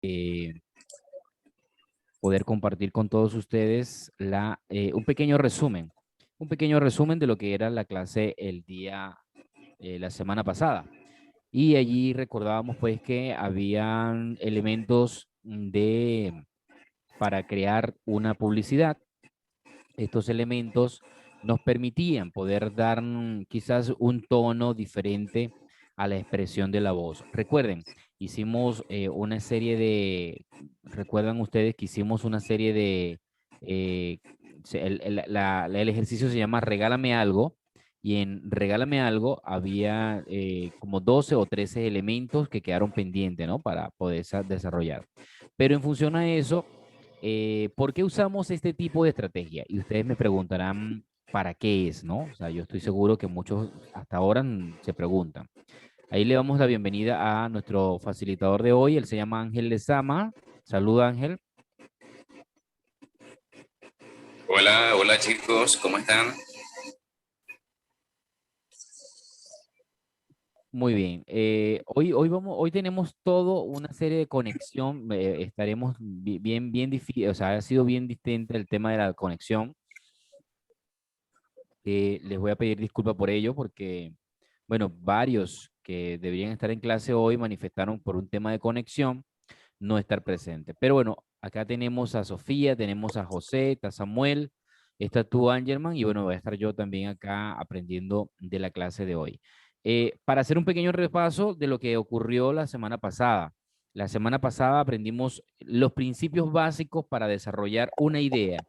eh, poder compartir con todos ustedes un pequeño resumen de lo que era la clase la semana pasada. Y allí recordábamos pues que habían elementos para crear una publicidad. Estos elementos nos permitían poder dar quizás un tono diferente a la expresión de la voz. Recuerden, hicimos una serie recuerdan ustedes que hicimos una serie eh, el ejercicio se llama Regálame algo, y en Regálame algo había como 12 o 13 elementos que quedaron pendientes, ¿no? Para poder desarrollar. Pero en función a eso, ¿por qué usamos este tipo de estrategia? Y ustedes me preguntarán, ¿para qué es, no? O sea, yo estoy seguro que muchos hasta ahora se preguntan. Ahí le damos la bienvenida a nuestro facilitador de hoy. Él se llama Ángel Lezama. Saluda, Ángel. Hola, hola chicos, ¿cómo están? Muy bien. Hoy tenemos todo una serie de conexión. Estaremos bien difícil, o sea, ha sido bien distinto el tema de la conexión. Les voy a pedir disculpas por ello porque, bueno, varios que deberían estar en clase hoy manifestaron por un tema de conexión no estar presente. Pero bueno, acá tenemos a Sofía, tenemos a José, está Samuel, está tú, Angerman, y bueno, voy a estar yo también acá aprendiendo de la clase de hoy. Para hacer un pequeño repaso de lo que ocurrió la semana pasada. La semana pasada aprendimos los principios básicos para desarrollar una idea.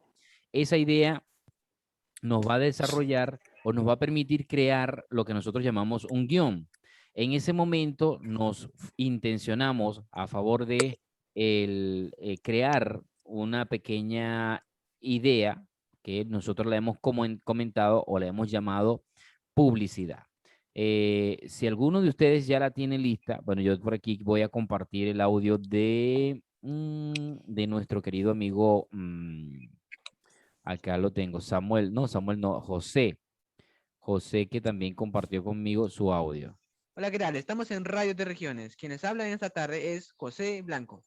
Esa idea nos va a desarrollar o nos va a permitir crear lo que nosotros llamamos un guión. En ese momento nos intencionamos a favor de crear una pequeña idea que nosotros le hemos comentado o le hemos llamado publicidad. Si alguno de ustedes ya la tiene lista, bueno, yo por aquí voy a compartir el audio de nuestro querido amigo. Acá lo tengo. Samuel no, José. José que también compartió conmigo su audio. Hola, ¿qué tal? Estamos en Radio de Regiones. Quienes hablan esta tarde es José Blanco.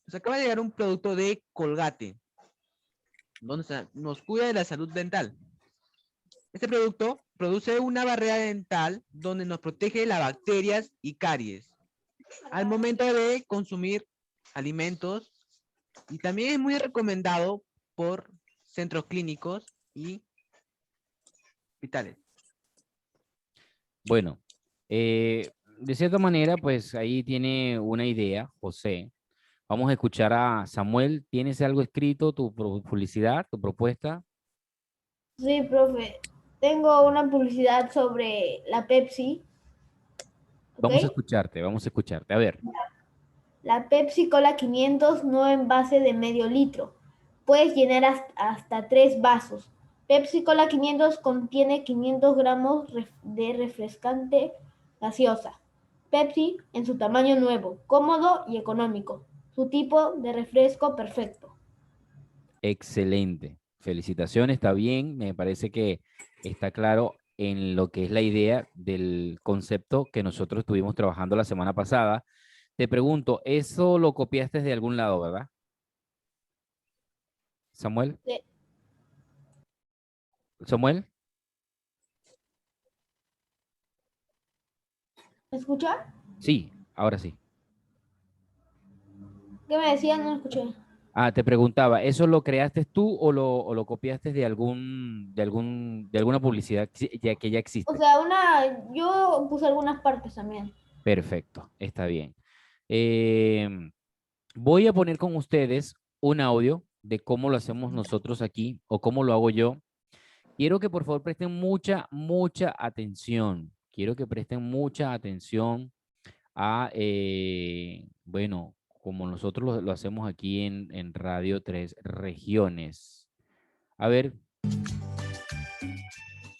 Nos acaba de llegar un producto de Colgate, donde nos cuida de la salud dental. Este producto produce una barrera dental donde nos protege de las bacterias y caries al momento de consumir alimentos, y también es muy recomendado por centros clínicos y hospitales. Bueno, de cierta manera, pues ahí tiene una idea, José. Vamos a escuchar a Samuel. ¿Tienes algo escrito, tu publicidad, tu propuesta? Sí, profe. Tengo una publicidad sobre la Pepsi. ¿Ok? Vamos a escucharte. A ver. La Pepsi Cola 500 no envase de medio litro. Puedes llenar hasta 3 vasos. Pepsi Cola 500 contiene 500 gramos de refrescante gaseosa. Pepsi en su tamaño nuevo, cómodo y económico. Su tipo de refresco perfecto. Excelente. Felicitaciones, está bien. Me parece que está claro en lo que es la idea del concepto que nosotros estuvimos trabajando la semana pasada. Te pregunto, ¿eso lo copiaste de algún lado, verdad? Samuel. ¿Me Samuel. escucha? Sí, ahora sí. ¿Qué me decían? No escuché. Ah, te preguntaba, ¿eso lo creaste tú o lo copiaste de alguna publicidad que ya O existe? sea, yo puse algunas partes también. Perfecto, está bien. Em, Voy a poner con ustedes un audio de cómo lo hacemos nosotros aquí o cómo lo hago yo. Quiero que por favor presten mucha atención. Quiero que presten mucha atención bueno, como nosotros lo hacemos aquí en Radio 3 Regiones. A ver,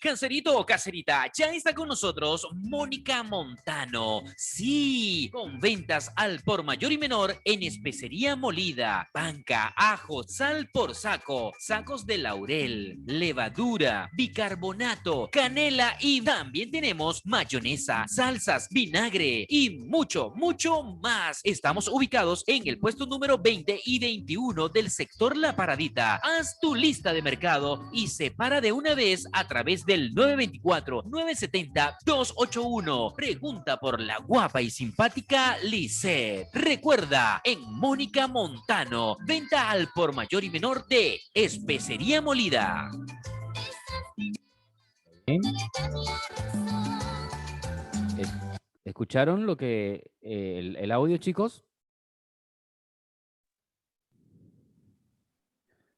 Caserito o caserita, ya está con nosotros Mónica Montano. Sí, con ventas al por mayor y menor en especería molida, panca, ajo, sal por saco, sacos de laurel, levadura, bicarbonato, canela y también tenemos mayonesa, salsas, vinagre y mucho, mucho más. Estamos ubicados en el puesto número 20 y 21 del sector La Paradita. Haz tu lista de mercado y separa de una vez a través del 924-970-281. Pregunta por la guapa y simpática Lisette. Recuerda, en Mónica Montano, venta al por mayor y menor de Especería Molida. Bien. ¿Escucharon lo que el audio, chicos?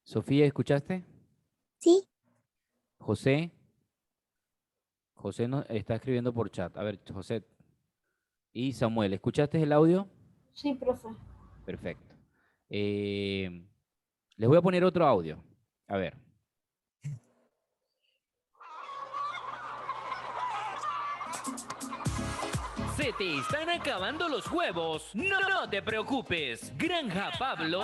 Sofía, ¿escuchaste? Sí. José. José nos está escribiendo por chat. A ver, José. Y Samuel, ¿escuchaste el audio? Sí, profe. Perfecto. Les voy a poner otro audio. A ver. ¿Se te están acabando los huevos? No te preocupes. Granja Pablo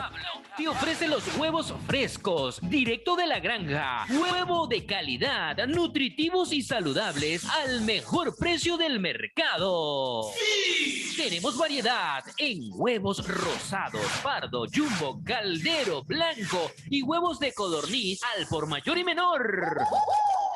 te ofrece los huevos frescos, directo de la granja. Huevo de calidad, nutritivos y saludables al mejor precio del mercado. ¡Sí! Tenemos variedad en huevos rosados, pardo, jumbo, caldero, blanco y huevos de codorniz al por mayor y menor.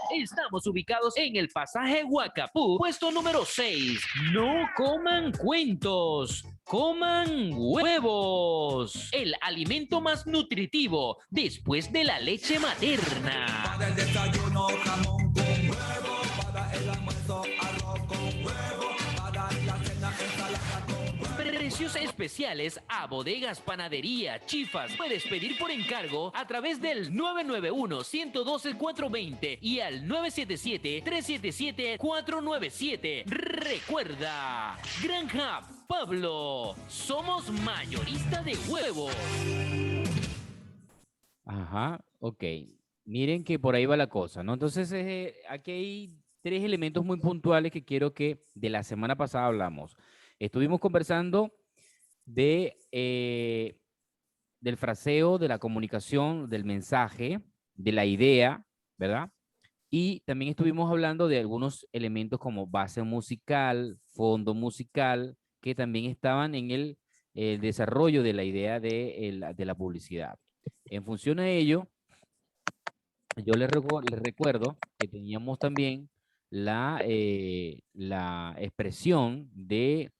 Estamos ubicados en el pasaje Huacapú, puesto número 6. No coman cuentos, coman huevos. El alimento más nutritivo después de la leche materna. Para el desayuno, jamón con huevo. Para el almuerzo, arroz con huevo. Para la cena, ensalada con huevo. Precios especiales a Bodegas Panadería Chifas. Puedes pedir por encargo a través del 991-112-420 y al 977-377-497. Recuerda, Granja Pablo, somos mayorista de huevos. Ajá, ok. Miren que por ahí va la cosa, ¿no? Entonces, aquí hay tres elementos muy puntuales que quiero que de la semana pasada hablamos. Estuvimos conversando del fraseo, de la comunicación, del mensaje, de la idea, ¿verdad? Y también estuvimos hablando de algunos elementos como base musical, fondo musical, que también estaban en el desarrollo de la idea de la publicidad. En función a ello, yo les recuerdo que teníamos también la expresión de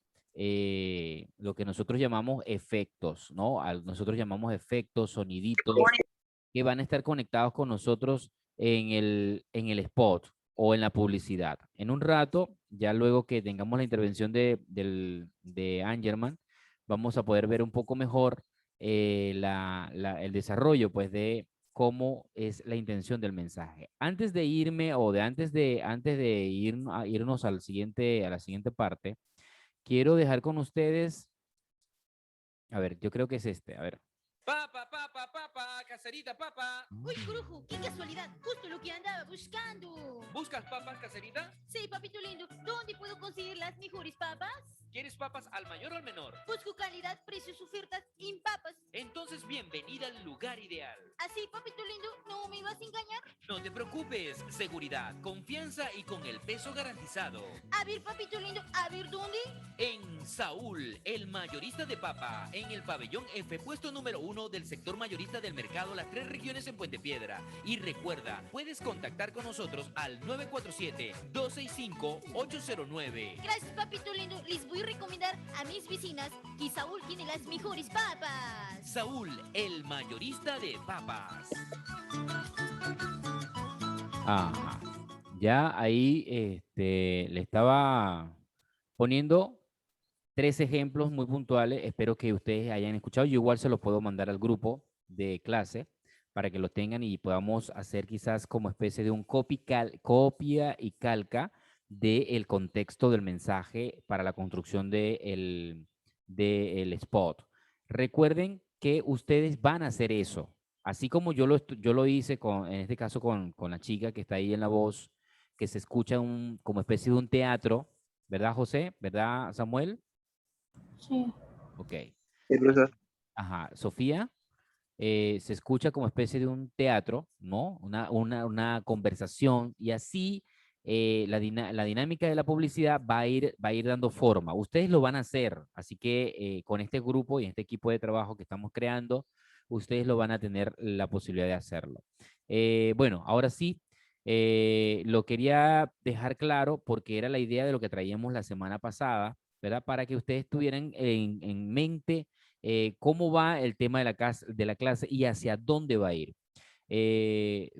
lo que nosotros llamamos efectos, ¿no? Nosotros llamamos efectos, soniditos, que van a estar conectados con nosotros en el spot o en la publicidad. En un rato, ya luego que tengamos la intervención de Angerman, vamos a poder ver un poco mejor el desarrollo, pues, de cómo es la intención del mensaje. Antes de irme o antes de irnos a la siguiente parte, quiero dejar con ustedes, a ver, yo creo que es a ver. Papa, caserita, papa. Uy, Corujo, qué casualidad, justo lo que andaba buscando. ¿Buscas papas, caserita? Sí, papito lindo, ¿dónde puedo conseguir las mejores papas? ¿Quieres papas al mayor o al menor? Busco calidad, precios, ofertas en papas. Entonces, bienvenida al lugar ideal. Así, papito lindo, ¿no me vas a engañar? No te preocupes, seguridad, confianza y con el peso garantizado. A ver, papito lindo, a ver, ¿dónde? En Saúl, el mayorista de papa, en el pabellón F, puesto número 1 del sector mayorista del mercado Las Tres Regiones en Puente Piedra. Y recuerda, puedes contactar con nosotros al 947-265-809. Gracias, papito lindo, les voy a recomendar a mis vecinas que Saúl tiene las mejores papas. Saúl, el mayorista de papas. Ajá. Ya ahí le estaba poniendo 3 ejemplos muy puntuales. Espero que ustedes hayan escuchado. Yo igual se los puedo mandar al grupo de clase para que lo tengan y podamos hacer quizás como especie de un copia y calca del contexto del mensaje para la construcción del spot. Recuerden que ustedes van a hacer eso. Así como yo lo hice en este caso con la chica que está ahí en la voz, que se escucha como especie de un teatro, ¿verdad, José? ¿Verdad, Samuel? Sí. Ok. Sí, profesor. Ajá. Sofía, se escucha como especie de un teatro, ¿no? Una conversación y así la dinámica de la publicidad va a ir dando forma. Ustedes lo van a hacer, así que con este grupo y este equipo de trabajo que estamos creando, ustedes lo van a tener la posibilidad de hacerlo. Bueno, ahora sí, lo quería dejar claro porque era la idea de lo que traíamos la semana pasada, ¿verdad? Para que ustedes tuvieran en mente cómo va el tema de la clase y hacia dónde va a ir.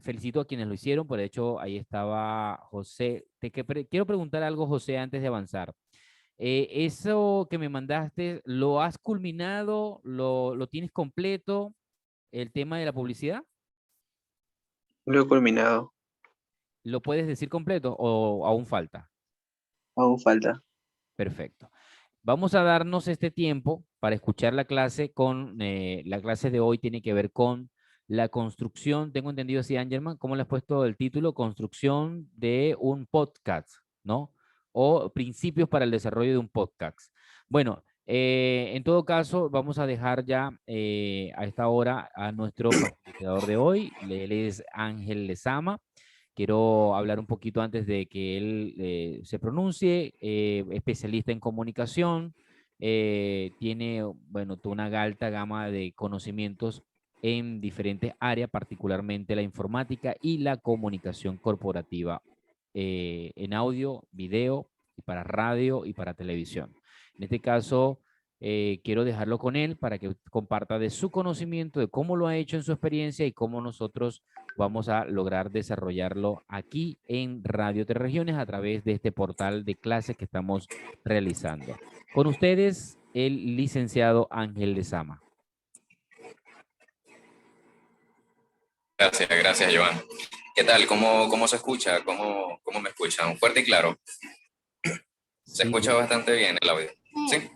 Felicito a quienes lo hicieron, por hecho, ahí estaba José. Quiero preguntar algo, José, antes de avanzar. Eso que me mandaste, ¿lo has culminado? ¿Lo tienes completo? ¿El tema de la publicidad? Lo he culminado. ¿Lo puedes decir completo o aún falta? Aún falta. Perfecto. Vamos a darnos este tiempo para escuchar la clase la clase de hoy tiene que ver con la construcción, tengo entendido así, Angelman, ¿cómo le has puesto el título? Construcción de un podcast, ¿no? O principios para el desarrollo de un podcast. Bueno, en todo caso, vamos a dejar ya a esta hora a nuestro facilitador de hoy, él es Ángel Lezama. Quiero hablar un poquito antes de que él se pronuncie, especialista en comunicación, tiene, bueno, toda una alta gama de conocimientos en diferentes áreas, particularmente la informática y la comunicación corporativa, en audio, video, y para radio y para televisión. En este caso, quiero dejarlo con él para que comparta de su conocimiento, de cómo lo ha hecho en su experiencia y cómo nosotros vamos a lograr desarrollarlo aquí en Radio Tres Regiones a través de este portal de clases que estamos realizando. Con ustedes, el licenciado Ángel Lezama. Gracias, Joan. ¿Qué tal? ¿Cómo se escucha? ¿Cómo me escuchan? Fuerte y claro. Se Sí, escucha bastante bien el audio. ¿Sí? Sí.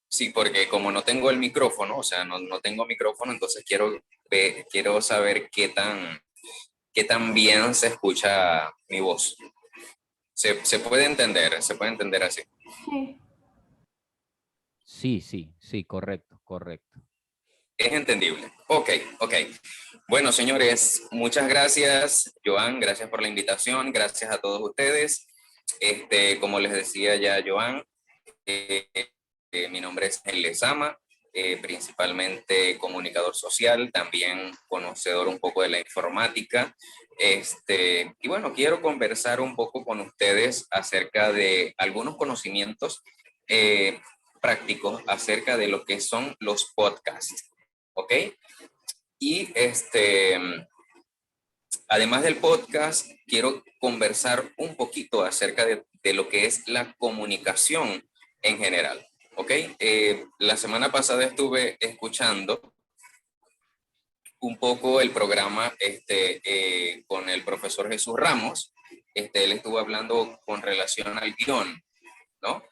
Sí, porque como no tengo el micrófono, o sea, no tengo micrófono, entonces quiero saber qué tan bien se escucha mi voz. Se puede entender así. Sí. sí, correcto, correcto. Es entendible. Ok. Bueno, señores, muchas gracias, Joan, gracias por la invitación, gracias a todos ustedes. Como les decía ya Joan, mi nombre es El Lezama, principalmente comunicador social, también conocedor un poco de la informática. Y bueno, quiero conversar un poco con ustedes acerca de algunos conocimientos prácticos acerca de lo que son los podcasts, ¿ok? Y además del podcast, quiero conversar un poquito acerca de lo que es la comunicación en general, ¿ok? La semana pasada estuve escuchando un poco el programa con el profesor Jesús Ramos. Él estuvo hablando con relación al guión, ¿no?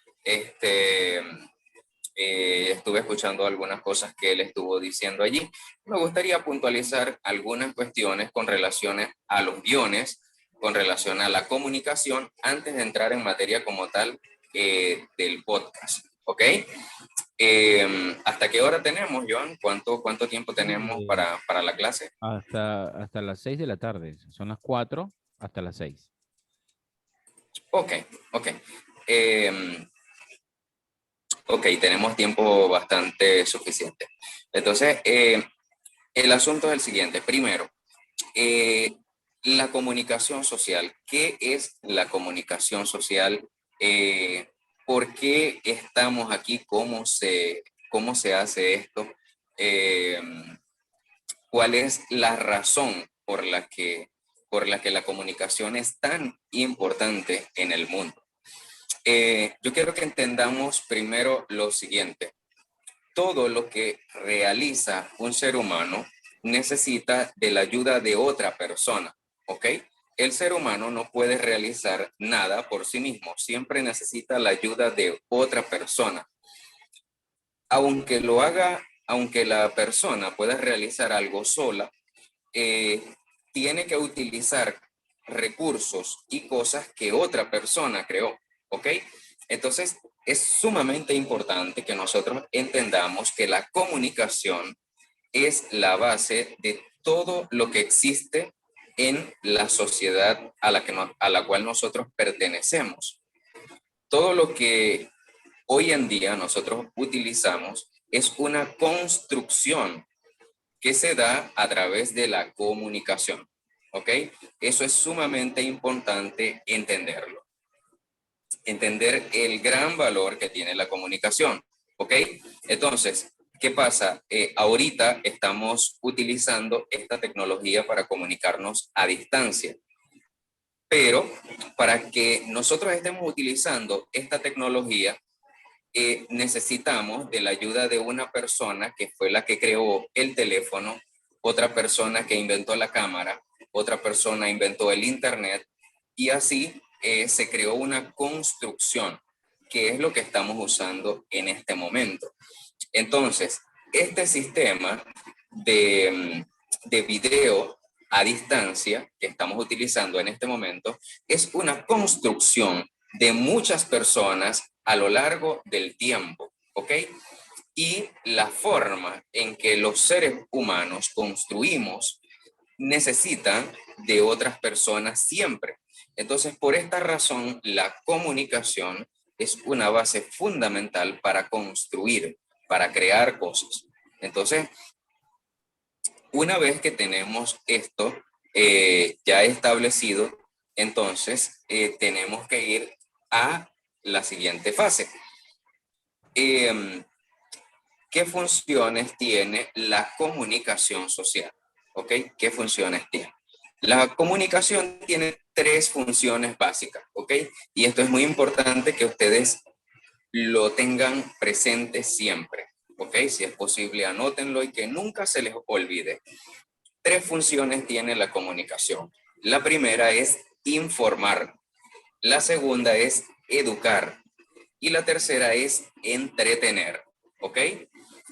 Estuve escuchando algunas cosas que él estuvo diciendo allí. Me gustaría puntualizar algunas cuestiones con relación a los guiones, con relación a la comunicación, antes de entrar en materia como tal del podcast, ¿ok? ¿Hasta qué hora tenemos, Joan? ¿Cuánto tiempo tenemos para la clase? Hasta las 6 de la tarde, son las 4 hasta las 6. Ok. Ok, tenemos tiempo bastante suficiente. Entonces, el asunto es el siguiente. Primero, la comunicación social. ¿Qué es la comunicación social? ¿Por qué estamos aquí? ¿Cómo se hace esto? Eh, ¿Cuál es la razón por la que la comunicación es tan importante en el mundo? Yo quiero que entendamos primero lo siguiente. Todo lo que realiza un ser humano necesita de la ayuda de otra persona, ¿ok? El ser humano no puede realizar nada por sí mismo, siempre necesita la ayuda de otra persona. Aunque la persona pueda realizar algo sola, tiene que utilizar recursos y cosas que otra persona creó, ¿ok? Entonces, es sumamente importante que nosotros entendamos que la comunicación es la base de todo lo que existe en la sociedad a la cual nosotros pertenecemos. Todo lo que hoy en día nosotros utilizamos es una construcción que se da a través de la comunicación, ¿ok? Eso es sumamente importante entenderlo. Entender el gran valor que tiene la comunicación, ¿ok? Entonces, ¿qué pasa? Ahorita estamos utilizando esta tecnología para comunicarnos a distancia, pero para que nosotros estemos utilizando esta tecnología, necesitamos de la ayuda de una persona que fue la que creó el teléfono, otra persona que inventó la cámara, otra persona inventó el internet, y así se creó una construcción, que es lo que estamos usando en este momento. Entonces, este sistema de video a distancia que estamos utilizando en este momento es una construcción de muchas personas a lo largo del tiempo, ¿ok? Y la forma en que los seres humanos construimos necesitan de otras personas siempre. Entonces, por esta razón, la comunicación es una base fundamental para construir, para crear cosas. Entonces, una vez que tenemos esto ya establecido, entonces tenemos que ir a la siguiente fase. ¿Qué funciones tiene la comunicación social? ¿Ok? ¿Qué funciones tiene? La comunicación tiene 3 funciones básicas, ¿ok? Y esto es muy importante que ustedes lo tengan presente siempre, ¿ok? Si es posible, anótenlo y que nunca se les olvide. 3 funciones tiene la comunicación. La primera es informar, la segunda es educar y la tercera es entretener, ¿ok?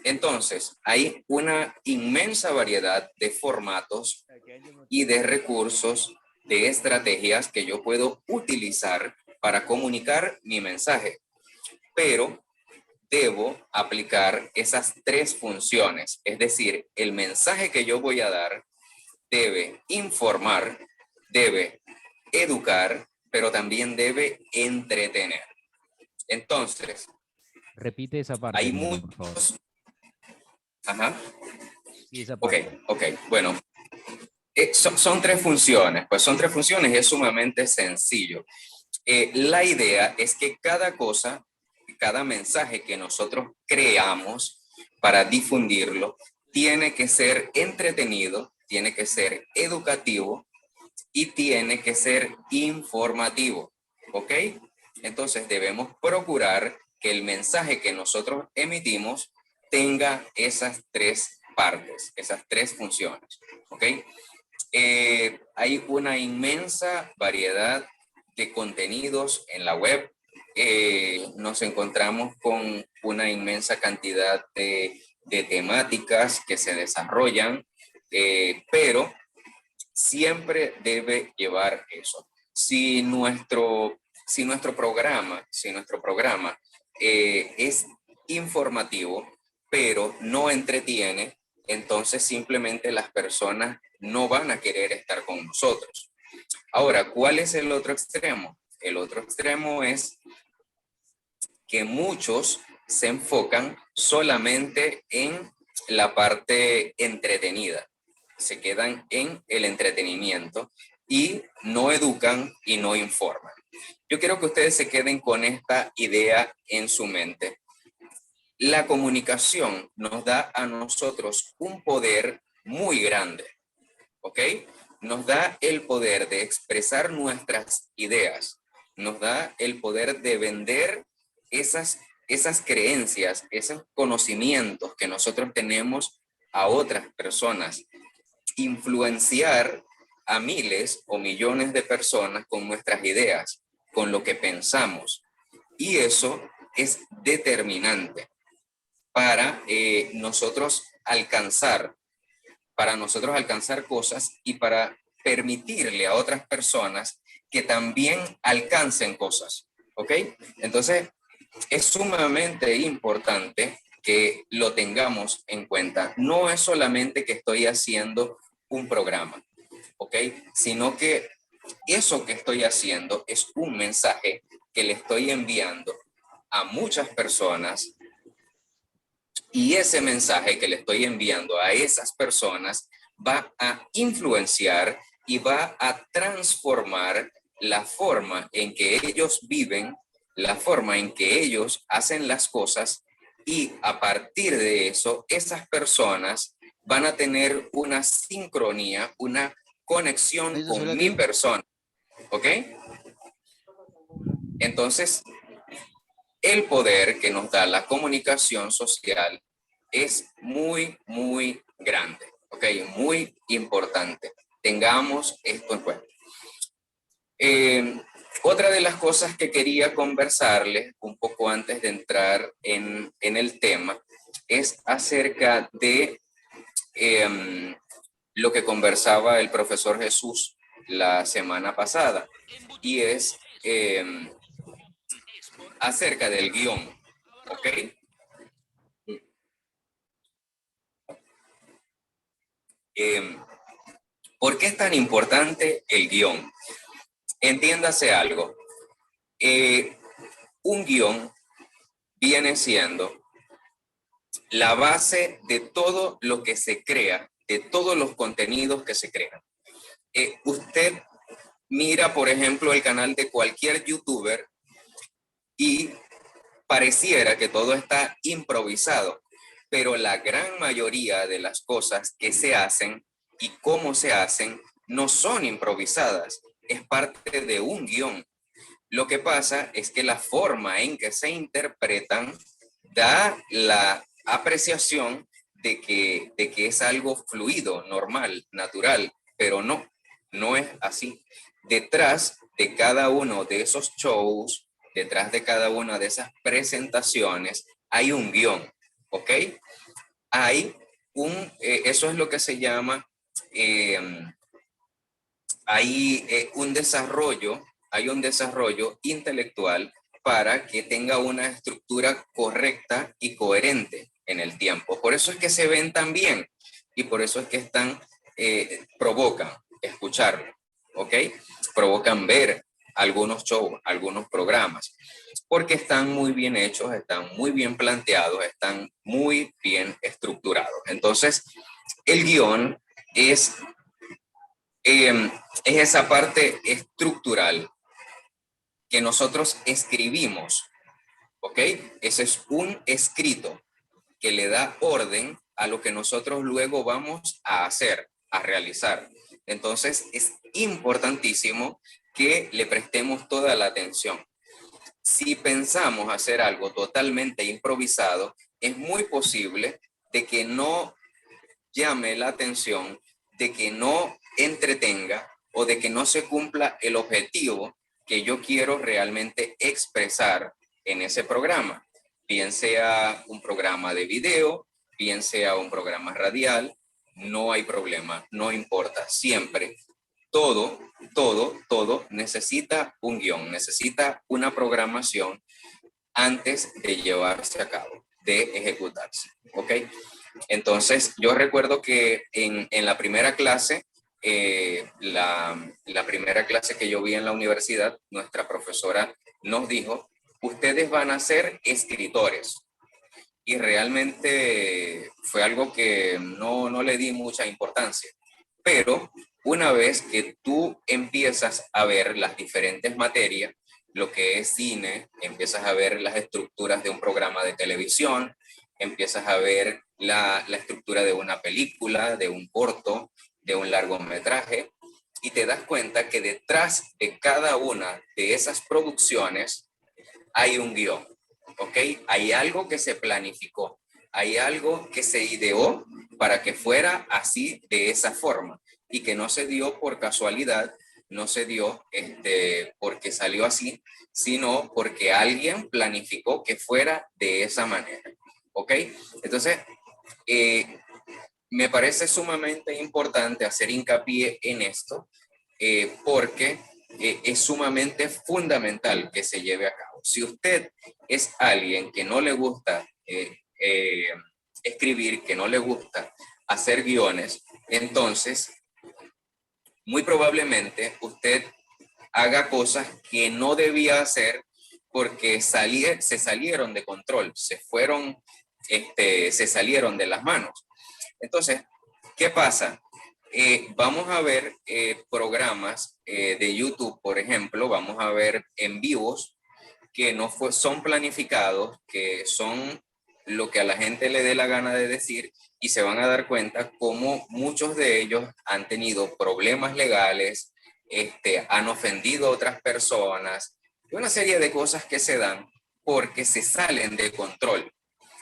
Entonces, hay una inmensa variedad de formatos y de recursos, de estrategias que yo puedo utilizar para comunicar mi mensaje, pero debo aplicar esas 3 funciones, es decir, el mensaje que yo voy a dar debe informar, debe educar, pero también debe entretener. Entonces, Repite esa parte, hay Milton, por favor. muchos... Ajá. Sí, esa Ok, parte. ok, bueno. Son 3 funciones, pues son 3 funciones y es sumamente sencillo. La idea es que cada cosa, cada mensaje que nosotros creamos para difundirlo, tiene que ser entretenido, tiene que ser educativo y tiene que ser informativo, ¿ok? Entonces debemos procurar que el mensaje que nosotros emitimos tenga esas 3 partes, esas 3 funciones, ¿ok? Hay una inmensa variedad de contenidos en la web. Nos encontramos con una inmensa cantidad de temáticas que se desarrollan, pero siempre debe llevar eso. Si nuestro programa es informativo, pero no entretiene, entonces simplemente las personas no van a querer estar con nosotros. Ahora, ¿cuál es el otro extremo? El otro extremo es que muchos se enfocan solamente en la parte entretenida, se quedan en el entretenimiento y no educan y no informan. Yo quiero que ustedes se queden con esta idea en su mente. La comunicación nos da a nosotros un poder muy grande, ¿ok? Nos da el poder de expresar nuestras ideas, nos da el poder de vender esas creencias, esos conocimientos que nosotros tenemos a otras personas, influenciar a miles o millones de personas con nuestras ideas, con lo que pensamos. Y eso es determinante para nosotros alcanzar cosas y para permitirle a otras personas que también alcancen cosas, ¿ok? Entonces, es sumamente importante que lo tengamos en cuenta. No es solamente que estoy haciendo un programa, ¿ok? Sino que eso que estoy haciendo es un mensaje que le estoy enviando a muchas personas, y ese mensaje que le estoy enviando a esas personas va a influenciar y va a transformar la forma en que ellos viven, la forma en que ellos hacen las cosas, y a partir de eso, esas personas van a tener una sincronía, una conexión ¿Eso con solo mi tú? persona, ¿ok? Entonces, el poder que nos da la comunicación social es muy, muy grande, ¿ok? Muy importante. Tengamos esto en cuenta. Otra de las cosas que quería conversarles un poco antes de entrar en el tema es acerca de lo que conversaba el profesor Jesús la semana pasada, y es acerca del guión, ¿ok? ¿Por qué es tan importante el guión? Entiéndase algo. Un guión viene siendo la base de todo lo que se crea, de todos los contenidos que se crean. Usted mira, por ejemplo, el canal de cualquier youtuber y pareciera que todo está improvisado, pero la gran mayoría de las cosas que se hacen y cómo se hacen no son improvisadas, es parte de un guión. Lo que pasa es que la forma en que se interpretan da la apreciación de que es algo fluido, normal, natural, pero no es así. Detrás de cada uno de esos shows, detrás de cada una de esas presentaciones, hay un guión, ¿ok? Hay eso es lo que se llama, hay un desarrollo intelectual para que tenga una estructura correcta y coherente en el tiempo. Por eso es que se ven tan bien y por eso es que provocan escucharlo, ¿ok? Provocan ver algunos shows, algunos programas, porque están muy bien hechos, están muy bien planteados, están muy bien estructurados. Entonces, el guión es esa parte estructural que nosotros escribimos, ¿ok? Ese es un escrito que le da orden a lo que nosotros luego vamos a hacer, a realizar. Entonces, es importantísimo que le prestemos toda la atención. Si pensamos hacer algo totalmente improvisado, es muy posible de que no llame la atención, de que no entretenga o de que no se cumpla el objetivo que yo quiero realmente expresar en ese programa, bien sea un programa de video, bien sea un programa radial, no hay problema, no importa, siempre todo necesita un guión, necesita una programación antes de llevarse a cabo, de ejecutarse, ¿ok? Entonces, yo recuerdo que en la primera clase, la primera clase que yo vi en la universidad, nuestra profesora nos dijo, ustedes van a ser escritores. Y realmente fue algo que no le di mucha importancia. Pero una vez que tú empiezas a ver las diferentes materias, lo que es cine, empiezas a ver las estructuras de un programa de televisión, empiezas a ver la estructura de una película, de un corto, de un largometraje, y te das cuenta que detrás de cada una de esas producciones hay un guión, ¿ok? Hay algo que se planificó, hay algo que se ideó para que fuera así, de esa forma, y que no se dio por casualidad, no se dio porque salió así, sino porque alguien planificó que fuera de esa manera, ¿ok? Entonces, me parece sumamente importante hacer hincapié en esto porque es sumamente fundamental que se lleve a cabo. Si usted es alguien que no le gusta escribir, que no le gusta hacer guiones, entonces muy probablemente usted haga cosas que no debía hacer porque se salieron de control, se salieron de las manos. Entonces, ¿qué pasa? Vamos a ver programas de YouTube, por ejemplo, vamos a ver en vivos que no son planificados, que son lo que a la gente le dé la gana de decir, y se van a dar cuenta cómo muchos de ellos han tenido problemas legales, han ofendido a otras personas, y una serie de cosas que se dan porque se salen de control.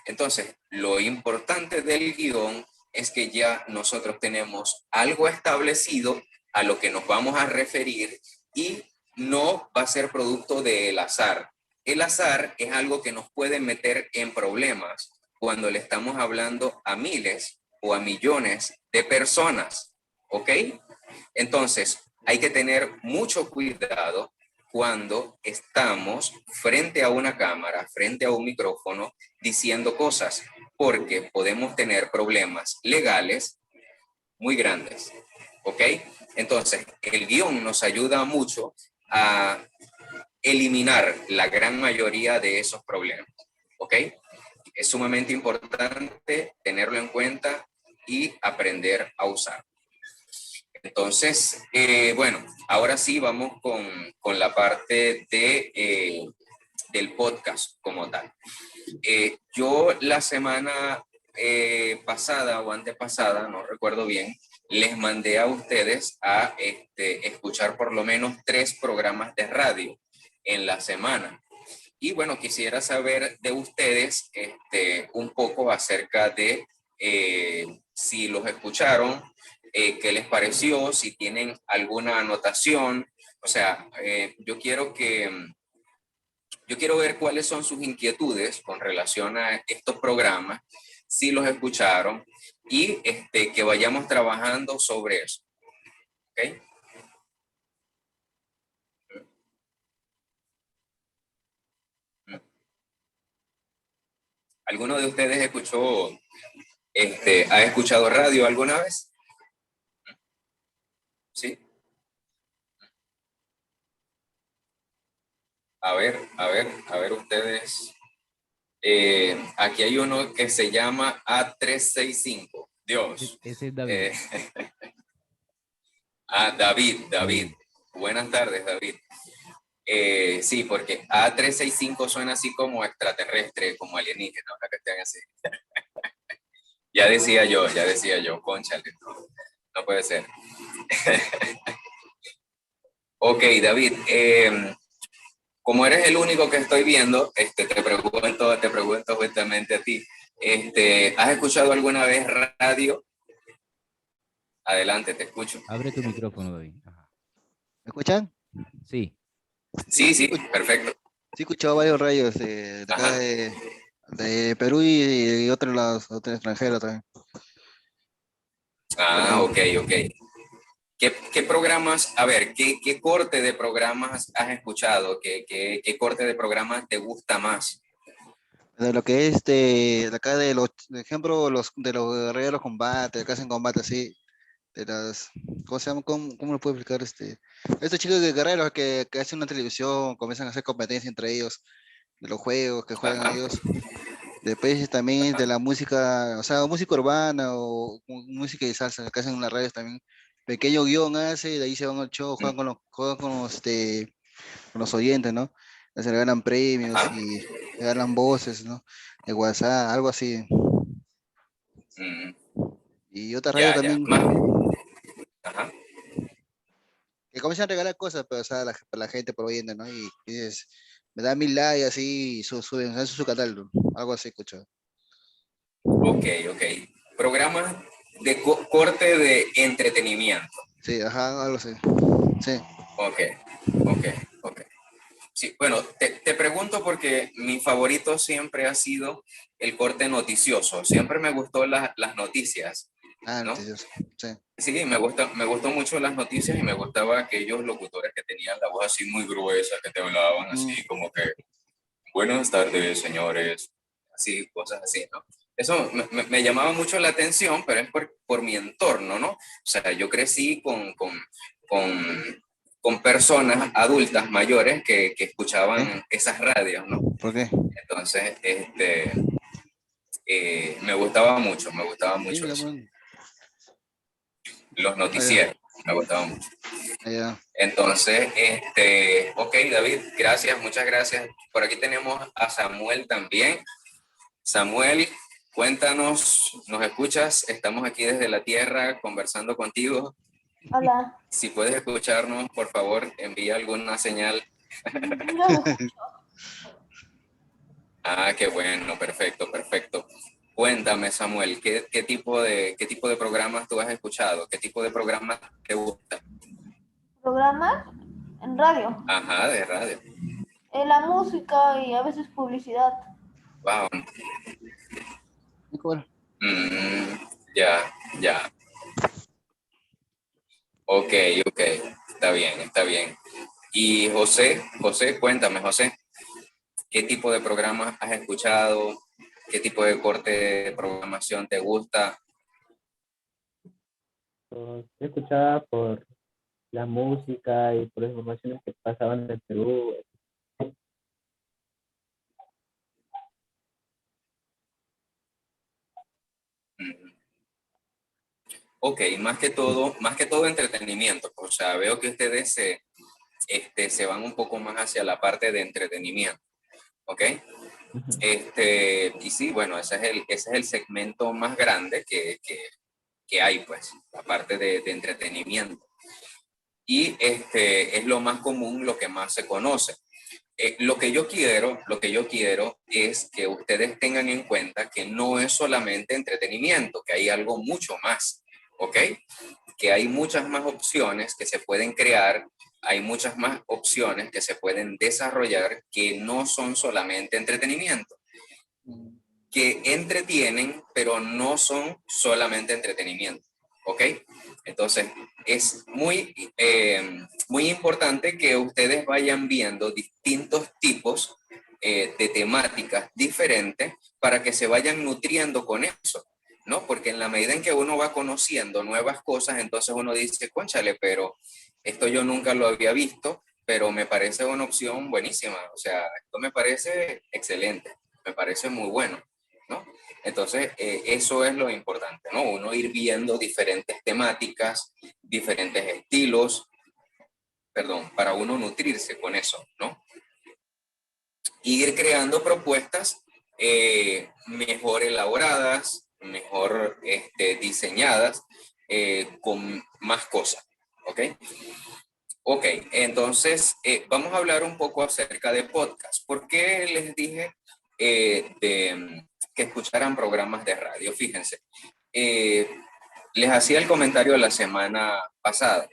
Entonces, lo importante del guión es que ya nosotros tenemos algo establecido a lo que nos vamos a referir y no va a ser producto del azar. El azar es algo que nos puede meter en problemas cuando le estamos hablando a miles o a millones de personas, ¿ok? Entonces, hay que tener mucho cuidado cuando estamos frente a una cámara, frente a un micrófono, diciendo cosas, porque podemos tener problemas legales muy grandes, ¿ok? Entonces, el guión nos ayuda mucho a eliminar la gran mayoría de esos problemas, ¿ok? Es sumamente importante tenerlo en cuenta y aprender a usar. Entonces, bueno, ahora sí vamos con la parte del podcast como tal. Yo la semana pasada o antepasada, no recuerdo bien, les mandé a ustedes a escuchar por lo menos 3 programas de radio en la semana. Y bueno, quisiera saber de ustedes un poco acerca de si los escucharon, qué les pareció, si tienen alguna anotación. O sea, yo quiero ver cuáles son sus inquietudes con relación a estos programas, si los escucharon, y que vayamos trabajando sobre eso. ¿Ok? ¿Alguno de ustedes ha escuchado radio alguna vez? ¿Sí? A ver ustedes. Aquí hay uno que se llama A365. Dios. Ese es David. David. Buenas tardes, David. Sí, porque A365 suena así como extraterrestre, como alienígena, ahora que estén así. Ya decía yo, cónchale, no puede ser. Ok, David, como eres el único que estoy viendo, te pregunto justamente a ti. ¿Has escuchado alguna vez radio? Adelante, te escucho. Abre tu micrófono, David. Ajá. ¿Me escuchan? Sí. Sí, perfecto. Sí, he escuchado varios radios de acá de Perú y de otros lados, otros extranjeros también. Ah, ok. ¿Qué programas, a ver, qué corte de programas has escuchado? ¿Qué corte de programas te gusta más? De lo que es de acá de los, por ejemplo, de los guerreros combate, que hacen combate así, de las, ¿cómo se llama? ¿Cómo lo puedo explicar? Estos chicos de guerreros que hacen una televisión, comienzan a hacer competencia entre ellos, de los juegos que juegan ellos. Después también de la música, o sea, música urbana o música de salsa, que hacen en las radios también. Pequeño guión hace, y de ahí se van al show, juegan con los oyentes, ¿no? Se le ganan premios y le ganan voces, ¿no? De WhatsApp, algo así. Y otra radio también. Ajá. Que comienzan a regalar cosas, pero o sea, para la gente por oyente, ¿no? Y dices, me da 1000 likes así y suben a su canal, ¿no? Algo así, escucho. Ok. Programas de corte de entretenimiento. Sí, ajá, algo así. Sí. Ok. Sí, bueno, te pregunto porque mi favorito siempre ha sido el corte noticioso. Siempre me gustó las noticias. Ah, ¿no? noticioso. Sí. Sí, me gustó mucho las noticias y me gustaba aquellos locutores que tenían la voz así muy gruesa, que te hablaban así como que, buenas tardes, señores, así, cosas así, ¿no? Eso me llamaba mucho la atención, pero es por mi entorno, ¿no? O sea, yo crecí con personas adultas mayores que escuchaban esas radios, ¿no? ¿Por qué? Entonces, me gustaba mucho Sí, ya, eso. bueno. Los noticieros, me gustaban mucho. Ya. Entonces, ok, David, gracias, muchas gracias. Por aquí tenemos a Samuel también. Samuel, cuéntanos, ¿nos escuchas? Estamos aquí desde la Tierra conversando contigo. Hola. Si puedes escucharnos, por favor, envía alguna señal. No me escucho. Ah, qué bueno, perfecto, perfecto. Cuéntame, Samuel, ¿qué tipo de programas tú has escuchado? ¿Qué tipo de programas te gusta? ¿Programas? En radio. Ajá, de radio. La música y a veces publicidad. Wow. ¿Cuál? Ya, ya. Ok, ok. Está bien, está bien. Y José, cuéntame, José, ¿qué tipo de programas has escuchado? ¿Qué tipo de corte de programación te gusta? Pues, yo escuchaba por la música y por las informaciones que pasaban en el Perú. Ok, más que todo entretenimiento. O sea, veo que ustedes se van un poco más hacia la parte de entretenimiento. ¿Ok? Y sí, bueno, ese es el segmento más grande que hay, pues, la parte de entretenimiento. Y es lo más común, lo que más se conoce. Lo que yo quiero es que ustedes tengan en cuenta que no es solamente entretenimiento, que hay algo mucho más, ¿ok? Que hay muchas más opciones que se pueden crear, hay muchas más opciones que se pueden desarrollar que no son solamente entretenimiento, que entretienen, pero no son solamente entretenimiento, ¿ok? Entonces, es muy importante que ustedes vayan viendo distintos tipos de temáticas diferentes para que se vayan nutriendo con eso, ¿no? Porque en la medida en que uno va conociendo nuevas cosas, entonces uno dice, cónchale, pero esto yo nunca lo había visto, pero me parece una opción buenísima, o sea, esto me parece excelente, me parece muy bueno, ¿no? Entonces, eso es lo importante, ¿no? Uno ir viendo diferentes temáticas, diferentes estilos, perdón, para uno nutrirse con eso, ¿no? Y ir creando propuestas mejor elaboradas, mejor diseñadas, con más cosas, ¿ok? Ok, entonces vamos a hablar un poco acerca de podcast. ¿Por qué les dije que escucharan programas de radio? Fíjense, les hacía el comentario la semana pasada.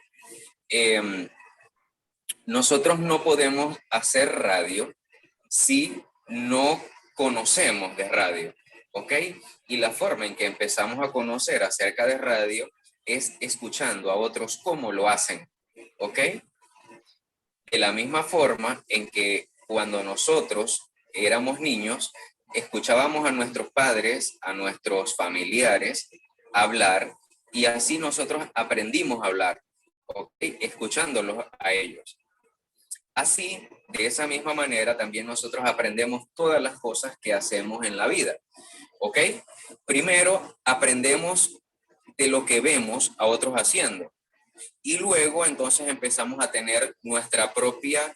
Nosotros no podemos hacer radio si no conocemos de radio, ¿ok? Y la forma en que empezamos a conocer acerca de radio es escuchando a otros cómo lo hacen, ¿ok? De la misma forma en que cuando nosotros éramos niños, escuchábamos a nuestros padres, a nuestros familiares hablar y así nosotros aprendimos a hablar, ¿ok? Escuchándolos a ellos. Así, de esa misma manera, también nosotros aprendemos todas las cosas que hacemos en la vida, ¿ok? Primero, aprendemos de lo que vemos a otros haciendo. Y luego entonces empezamos a tener nuestra propia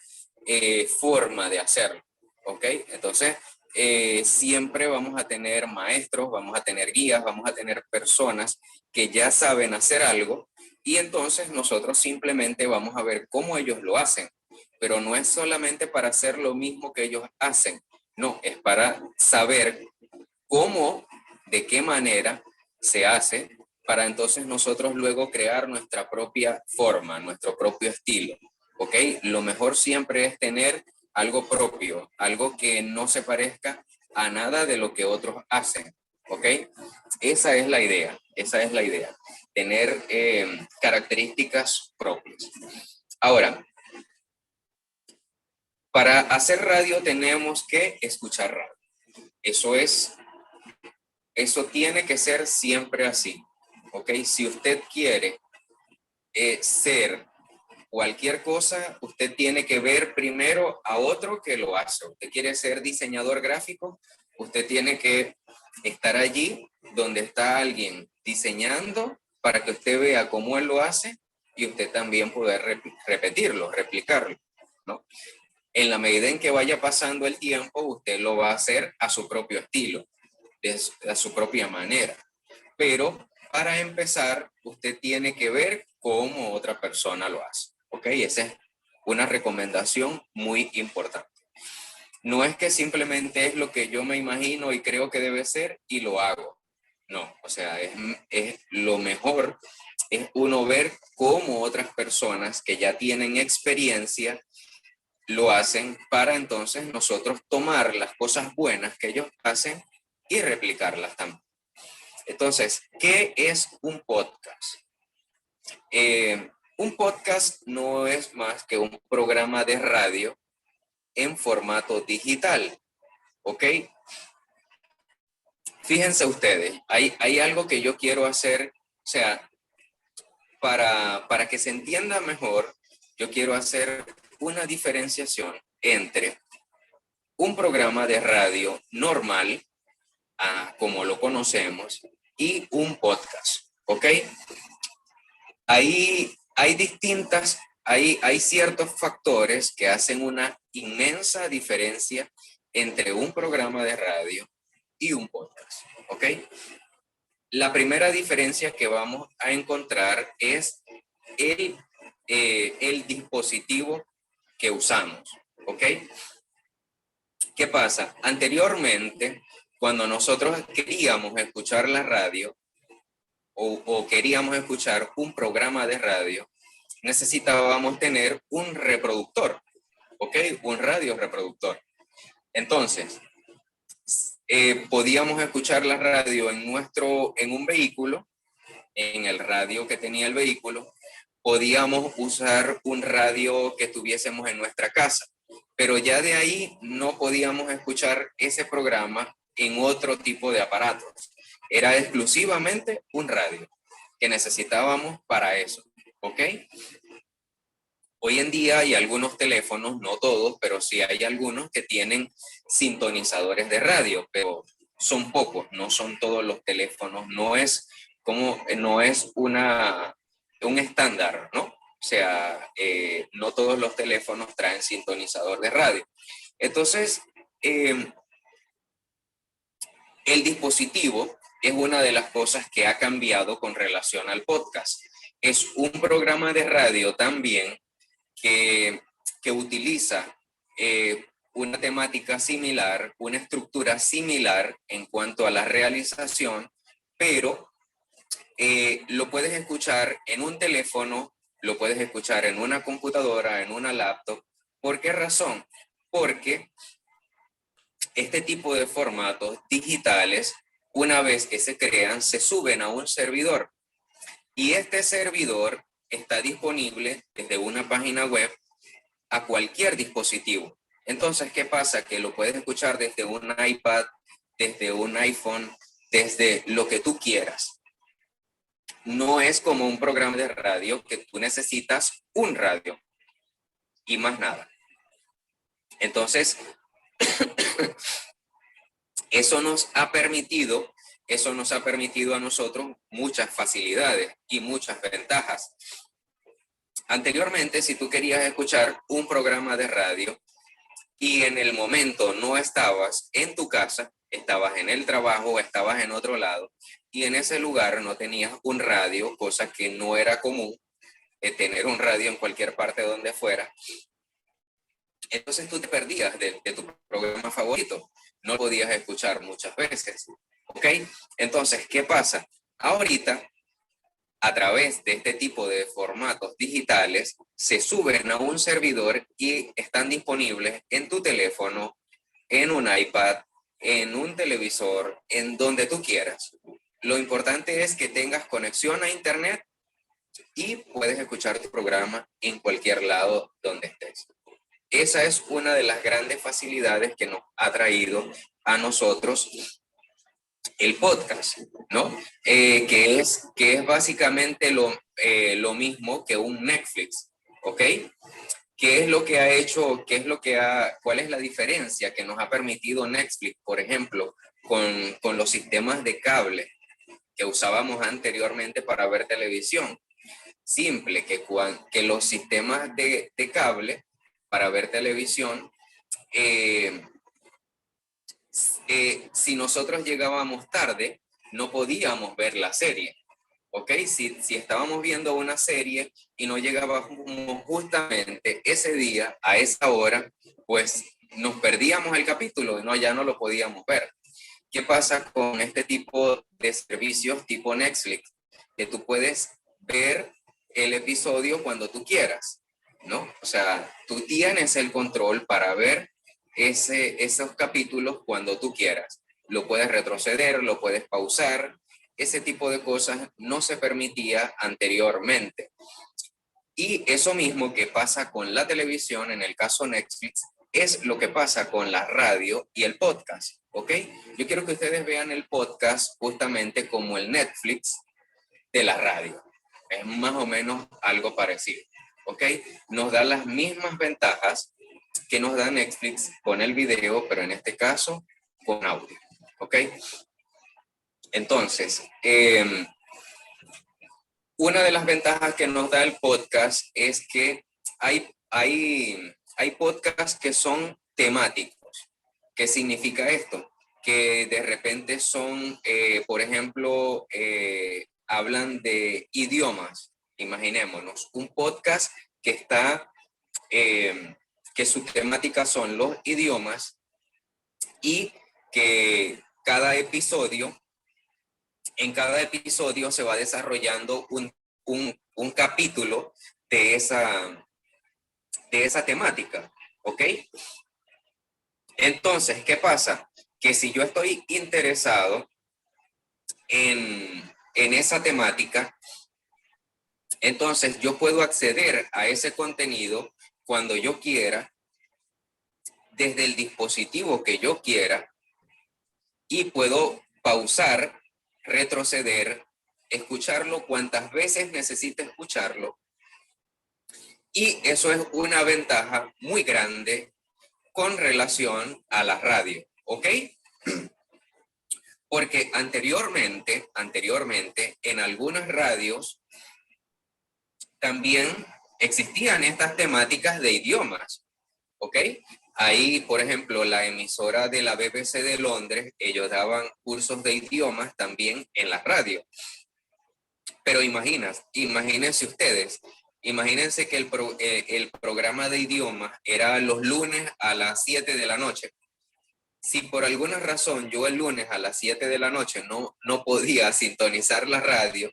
forma de hacerlo, ¿ok? Entonces, siempre vamos a tener maestros, vamos a tener guías, vamos a tener personas que ya saben hacer algo y entonces nosotros simplemente vamos a ver cómo ellos lo hacen, pero no es solamente para hacer lo mismo que ellos hacen, no, es para saber cómo, de qué manera se hace, para entonces nosotros luego crear nuestra propia forma, nuestro propio estilo, ¿ok? Lo mejor siempre es tener algo propio, algo que no se parezca a nada de lo que otros hacen, ¿ok? Esa es la idea. Esa es la idea, tener características propias. Ahora, para hacer radio tenemos que escuchar radio. Eso tiene que ser siempre así, ¿ok? Si usted quiere ser cualquier cosa, usted tiene que ver primero a otro que lo hace. Usted quiere ser diseñador gráfico, usted tiene que estar allí donde está alguien diseñando para que usted vea cómo él lo hace y usted también poder repetirlo, replicarlo, ¿no? En la medida en que vaya pasando el tiempo, usted lo va a hacer a su propio estilo, a su propia manera. Pero para empezar, usted tiene que ver cómo otra persona lo hace. ¿Ok? Esa es una recomendación muy importante. No es que simplemente es lo que yo me imagino y creo que debe ser y lo hago. No, o sea, es lo mejor es uno ver cómo otras personas que ya tienen experiencia lo hacen para entonces nosotros tomar las cosas buenas que ellos hacen y replicarlas también. Entonces, ¿qué es un podcast? Un podcast no es más que un programa de radio en formato digital, ¿ok? Fíjense ustedes, hay algo que yo quiero hacer, o sea, para que se entienda mejor, yo quiero hacer una diferenciación entre un programa de radio normal, como lo conocemos, y un podcast, ¿ok? Hay ciertos factores que hacen una inmensa diferencia entre un programa de radio y un podcast, ¿ok? La primera diferencia que vamos a encontrar es el dispositivo que usamos, ¿ok? ¿Qué pasa? Anteriormente, cuando nosotros queríamos escuchar la radio o queríamos escuchar un programa de radio, necesitábamos tener un reproductor, ¿ok? Un radio reproductor. Entonces, podíamos escuchar la radio en un vehículo, en el radio que tenía el vehículo, podíamos usar un radio que tuviésemos en nuestra casa, pero ya de ahí no podíamos escuchar ese programa en otro tipo de aparatos. Era exclusivamente un radio que necesitábamos para eso, ¿ok? Hoy en día hay algunos teléfonos, no todos, pero sí hay algunos que tienen sintonizadores de radio, pero son pocos, no son todos los teléfonos, no es un estándar, ¿no? O sea, no todos los teléfonos traen sintonizador de radio. Entonces, el dispositivo es una de las cosas que ha cambiado con relación al podcast. Es un programa de radio también que utiliza una temática similar, una estructura similar en cuanto a la realización, pero lo puedes escuchar en un teléfono, lo puedes escuchar en una computadora, en una laptop. ¿Por qué razón? Porque este tipo de formatos digitales, una vez que se crean, se suben a un servidor. Y este servidor está disponible desde una página web a cualquier dispositivo. Entonces, ¿qué pasa? Que lo puedes escuchar desde un iPad, desde un iPhone, desde lo que tú quieras. No es como un programa de radio que tú necesitas un radio y más nada. Entonces, eso nos ha permitido a nosotros muchas facilidades y muchas ventajas. Anteriormente, si tú querías escuchar un programa de radio y en el momento no estabas en tu casa, estabas en el trabajo o estabas en otro lado, y en ese lugar no tenías un radio, cosa que no era común, tener un radio en cualquier parte donde fuera, entonces tú te perdías de tu programa favorito, no lo podías escuchar muchas veces, ¿ok? Entonces, ¿qué pasa? Ahorita, a través de este tipo de formatos digitales, se suben a un servidor y están disponibles en tu teléfono, en un iPad, en un televisor, en donde tú quieras. Lo importante es que tengas conexión a internet y puedes escuchar tu programa en cualquier lado donde estés. Esa es una de las grandes facilidades que nos ha traído a nosotros el podcast, ¿no? Que es básicamente lo mismo que un Netflix, ¿ok? ¿Qué es lo que ha hecho, cuál es la diferencia que nos ha permitido Netflix, por ejemplo, con los sistemas de cable que usábamos anteriormente para ver televisión? Simple, que los sistemas de cable para ver televisión, si nosotros llegábamos tarde, no podíamos ver la serie, ¿ok? Si estábamos viendo una serie y no llegábamos justamente ese día, a esa hora, pues nos perdíamos el capítulo, ¿no? Ya no lo podíamos ver. ¿Qué pasa con este tipo de servicios tipo Netflix? Que tú puedes ver el episodio cuando tú quieras, ¿no? O sea, tú tienes el control para ver esos capítulos cuando tú quieras. Lo puedes retroceder, lo puedes pausar. Ese tipo de cosas no se permitía anteriormente. Y eso mismo que pasa con la televisión, en el caso Netflix, es lo que pasa con la radio y el podcast, ¿ok? Yo quiero que ustedes vean el podcast justamente como el Netflix de la radio. Es más o menos algo parecido, ¿ok? Nos da las mismas ventajas que nos da Netflix con el video, pero en este caso con audio, ¿ok? Entonces, una de las ventajas que nos da el podcast es que hay podcasts que son temáticos. ¿Qué significa esto? Que de repente son, por ejemplo, hablan de idiomas. Imaginémonos, un podcast que está, que su temática son los idiomas y que en cada episodio se va desarrollando un capítulo de esa temática, ¿ok? Entonces, ¿qué pasa? Que si yo estoy interesado en esa temática, entonces yo puedo acceder a ese contenido cuando yo quiera, desde el dispositivo que yo quiera, y puedo pausar, retroceder, escucharlo cuantas veces necesite escucharlo. Y eso es una ventaja muy grande con relación a la radio, ¿ok? Porque anteriormente, en algunas radios también existían estas temáticas de idiomas, ¿ok? Ahí, por ejemplo, la emisora de la BBC de Londres, ellos daban cursos de idiomas también en la radio. Pero imagínense ustedes, imagínense que el programa de idiomas era los lunes a las 7 de la noche. Si por alguna razón yo el lunes a las 7 de la noche no podía sintonizar la radio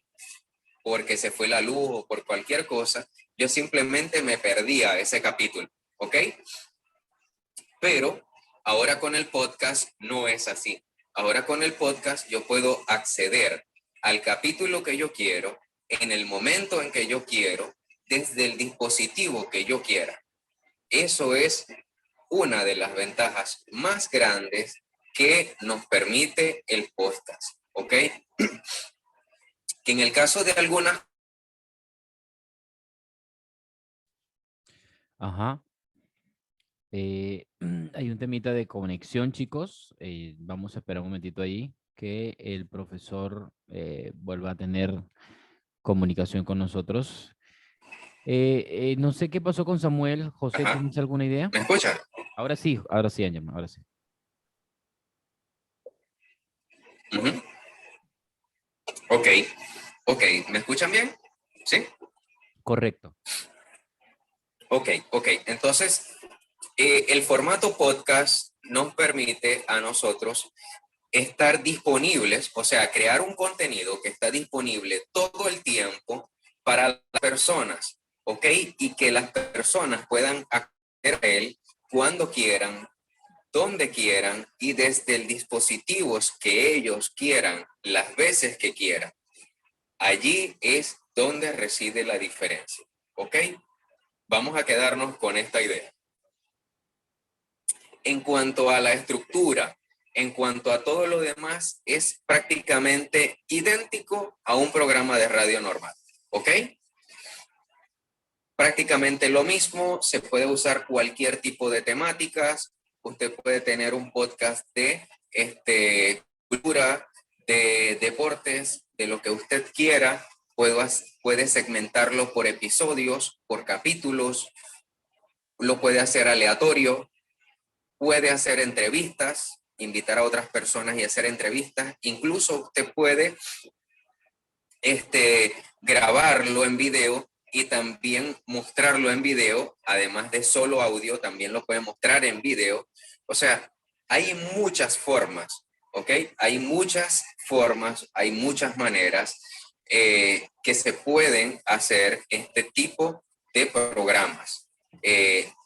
porque se fue la luz o por cualquier cosa, yo simplemente me perdía ese capítulo, ¿ok? Pero ahora con el podcast no es así. Ahora con el podcast yo puedo acceder al capítulo que yo quiero, en el momento en que yo quiero, desde el dispositivo que yo quiera. Eso es una de las ventajas más grandes que nos permite el podcast, ¿ok? Que en el caso de algunas... Ajá. Hay un temita de conexión, chicos. Vamos a esperar un momentito ahí que el profesor vuelva a tener comunicación con nosotros. No sé qué pasó con Samuel. José, Ajá. ¿tienes alguna idea? ¿Me escuchan? Ahora sí, Angelman, ahora sí. Uh-huh. Ok, ¿me escuchan bien? ¿Sí? Correcto. Ok. Entonces, el formato podcast nos permite a nosotros estar disponibles, o sea, crear un contenido que está disponible todo el tiempo para las personas, ¿ok? Y que las personas puedan acceder a él cuando quieran, donde quieran y desde el dispositivo que ellos quieran, las veces que quieran. Allí es donde reside la diferencia. ¿Ok? Vamos a quedarnos con esta idea. En cuanto a la estructura, en cuanto a todo lo demás, es prácticamente idéntico a un programa de radio normal. ¿Ok? Prácticamente lo mismo, se puede usar cualquier tipo de temáticas. Usted puede tener un podcast de cultura, de deportes, de lo que usted quiera. Puede segmentarlo por episodios, por capítulos. Lo puede hacer aleatorio. Puede hacer entrevistas, invitar a otras personas y hacer entrevistas. Incluso usted puede grabarlo en video y también mostrarlo en video, además de solo audio, también lo puede mostrar en video. O sea, hay muchas formas, ¿ok? Hay muchas formas, hay muchas maneras que se pueden hacer este tipo de programas.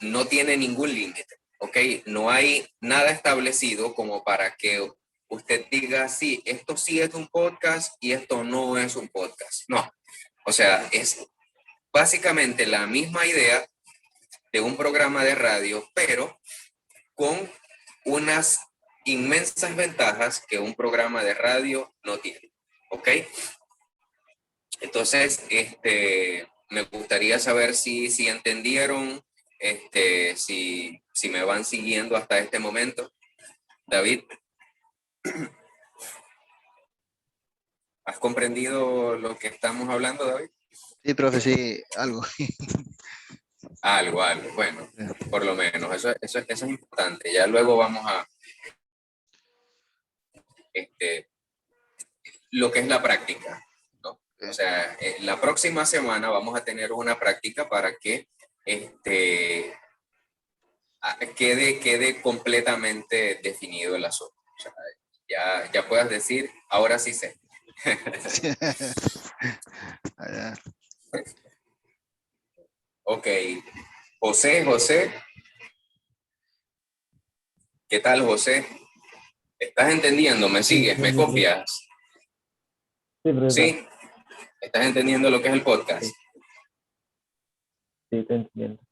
No tiene ningún límite, ¿ok? No hay nada establecido como para que usted diga, sí, esto sí es un podcast y esto no es un podcast. No, o sea, es básicamente la misma idea de un programa de radio, pero con unas inmensas ventajas que un programa de radio no tiene. ¿Ok? Entonces, me gustaría saber si entendieron, si me van siguiendo hasta este momento. David, ¿has comprendido lo que estamos hablando, David? Sí, profe, sí, algo. Algo. Bueno, por lo menos, eso es importante. Ya luego vamos a lo que es la práctica, ¿no? O sea, la próxima semana vamos a tener una práctica para que quede completamente definido el asunto. O sea, ya puedas decir, ahora sí sé. Ok. José. ¿Qué tal, José? ¿Estás entendiendo? ¿Me sigues? ¿Me copias? Sí, profesor. ¿Sí? ¿Estás entendiendo lo que es el podcast? Sí, estoy entendiendo.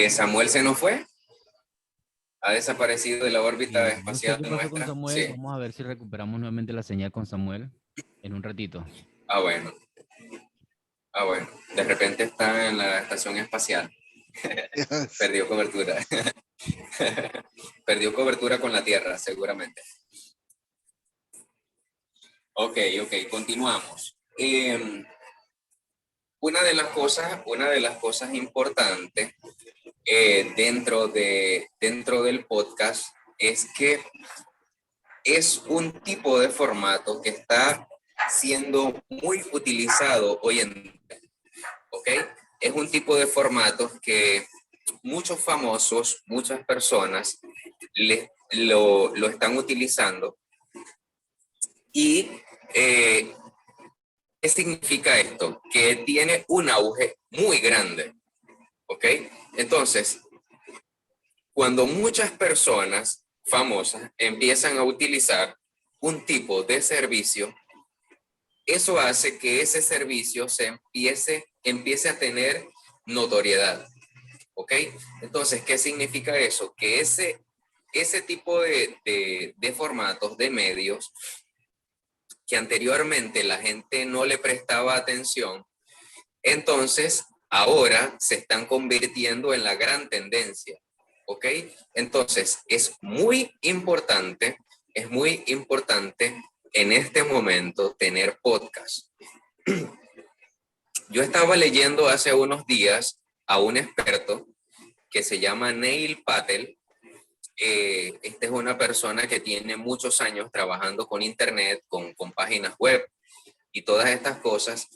¿Samuel se nos fue? ¿Ha desaparecido de la órbita Sí, no sé espacial qué pasó con nuestra? Samuel. Sí. Vamos a ver si recuperamos nuevamente la señal con Samuel en un ratito. Ah, bueno. De repente está en la estación espacial. Perdió cobertura. Perdió cobertura con la Tierra, seguramente. Ok, continuamos. Una de las cosas importantes dentro del podcast es que es un tipo de formato que está siendo muy utilizado hoy en día, ¿ok? Es un tipo de formato que muchos famosos, muchas personas lo están utilizando. Y ¿qué significa esto? Que tiene un auge muy grande, ¿ok? Entonces, cuando muchas personas famosas empiezan a utilizar un tipo de servicio, eso hace que ese servicio empiece a tener notoriedad, ¿ok? Entonces, ¿qué significa eso? Que ese tipo de formatos, de medios, que anteriormente la gente no le prestaba atención, entonces ahora se están convirtiendo en la gran tendencia, ¿ok? Entonces es muy importante en este momento tener podcast. Yo estaba leyendo hace unos días a un experto que se llama Neil Patel. Esta es una persona que tiene muchos años trabajando con internet, con páginas web y todas estas cosas.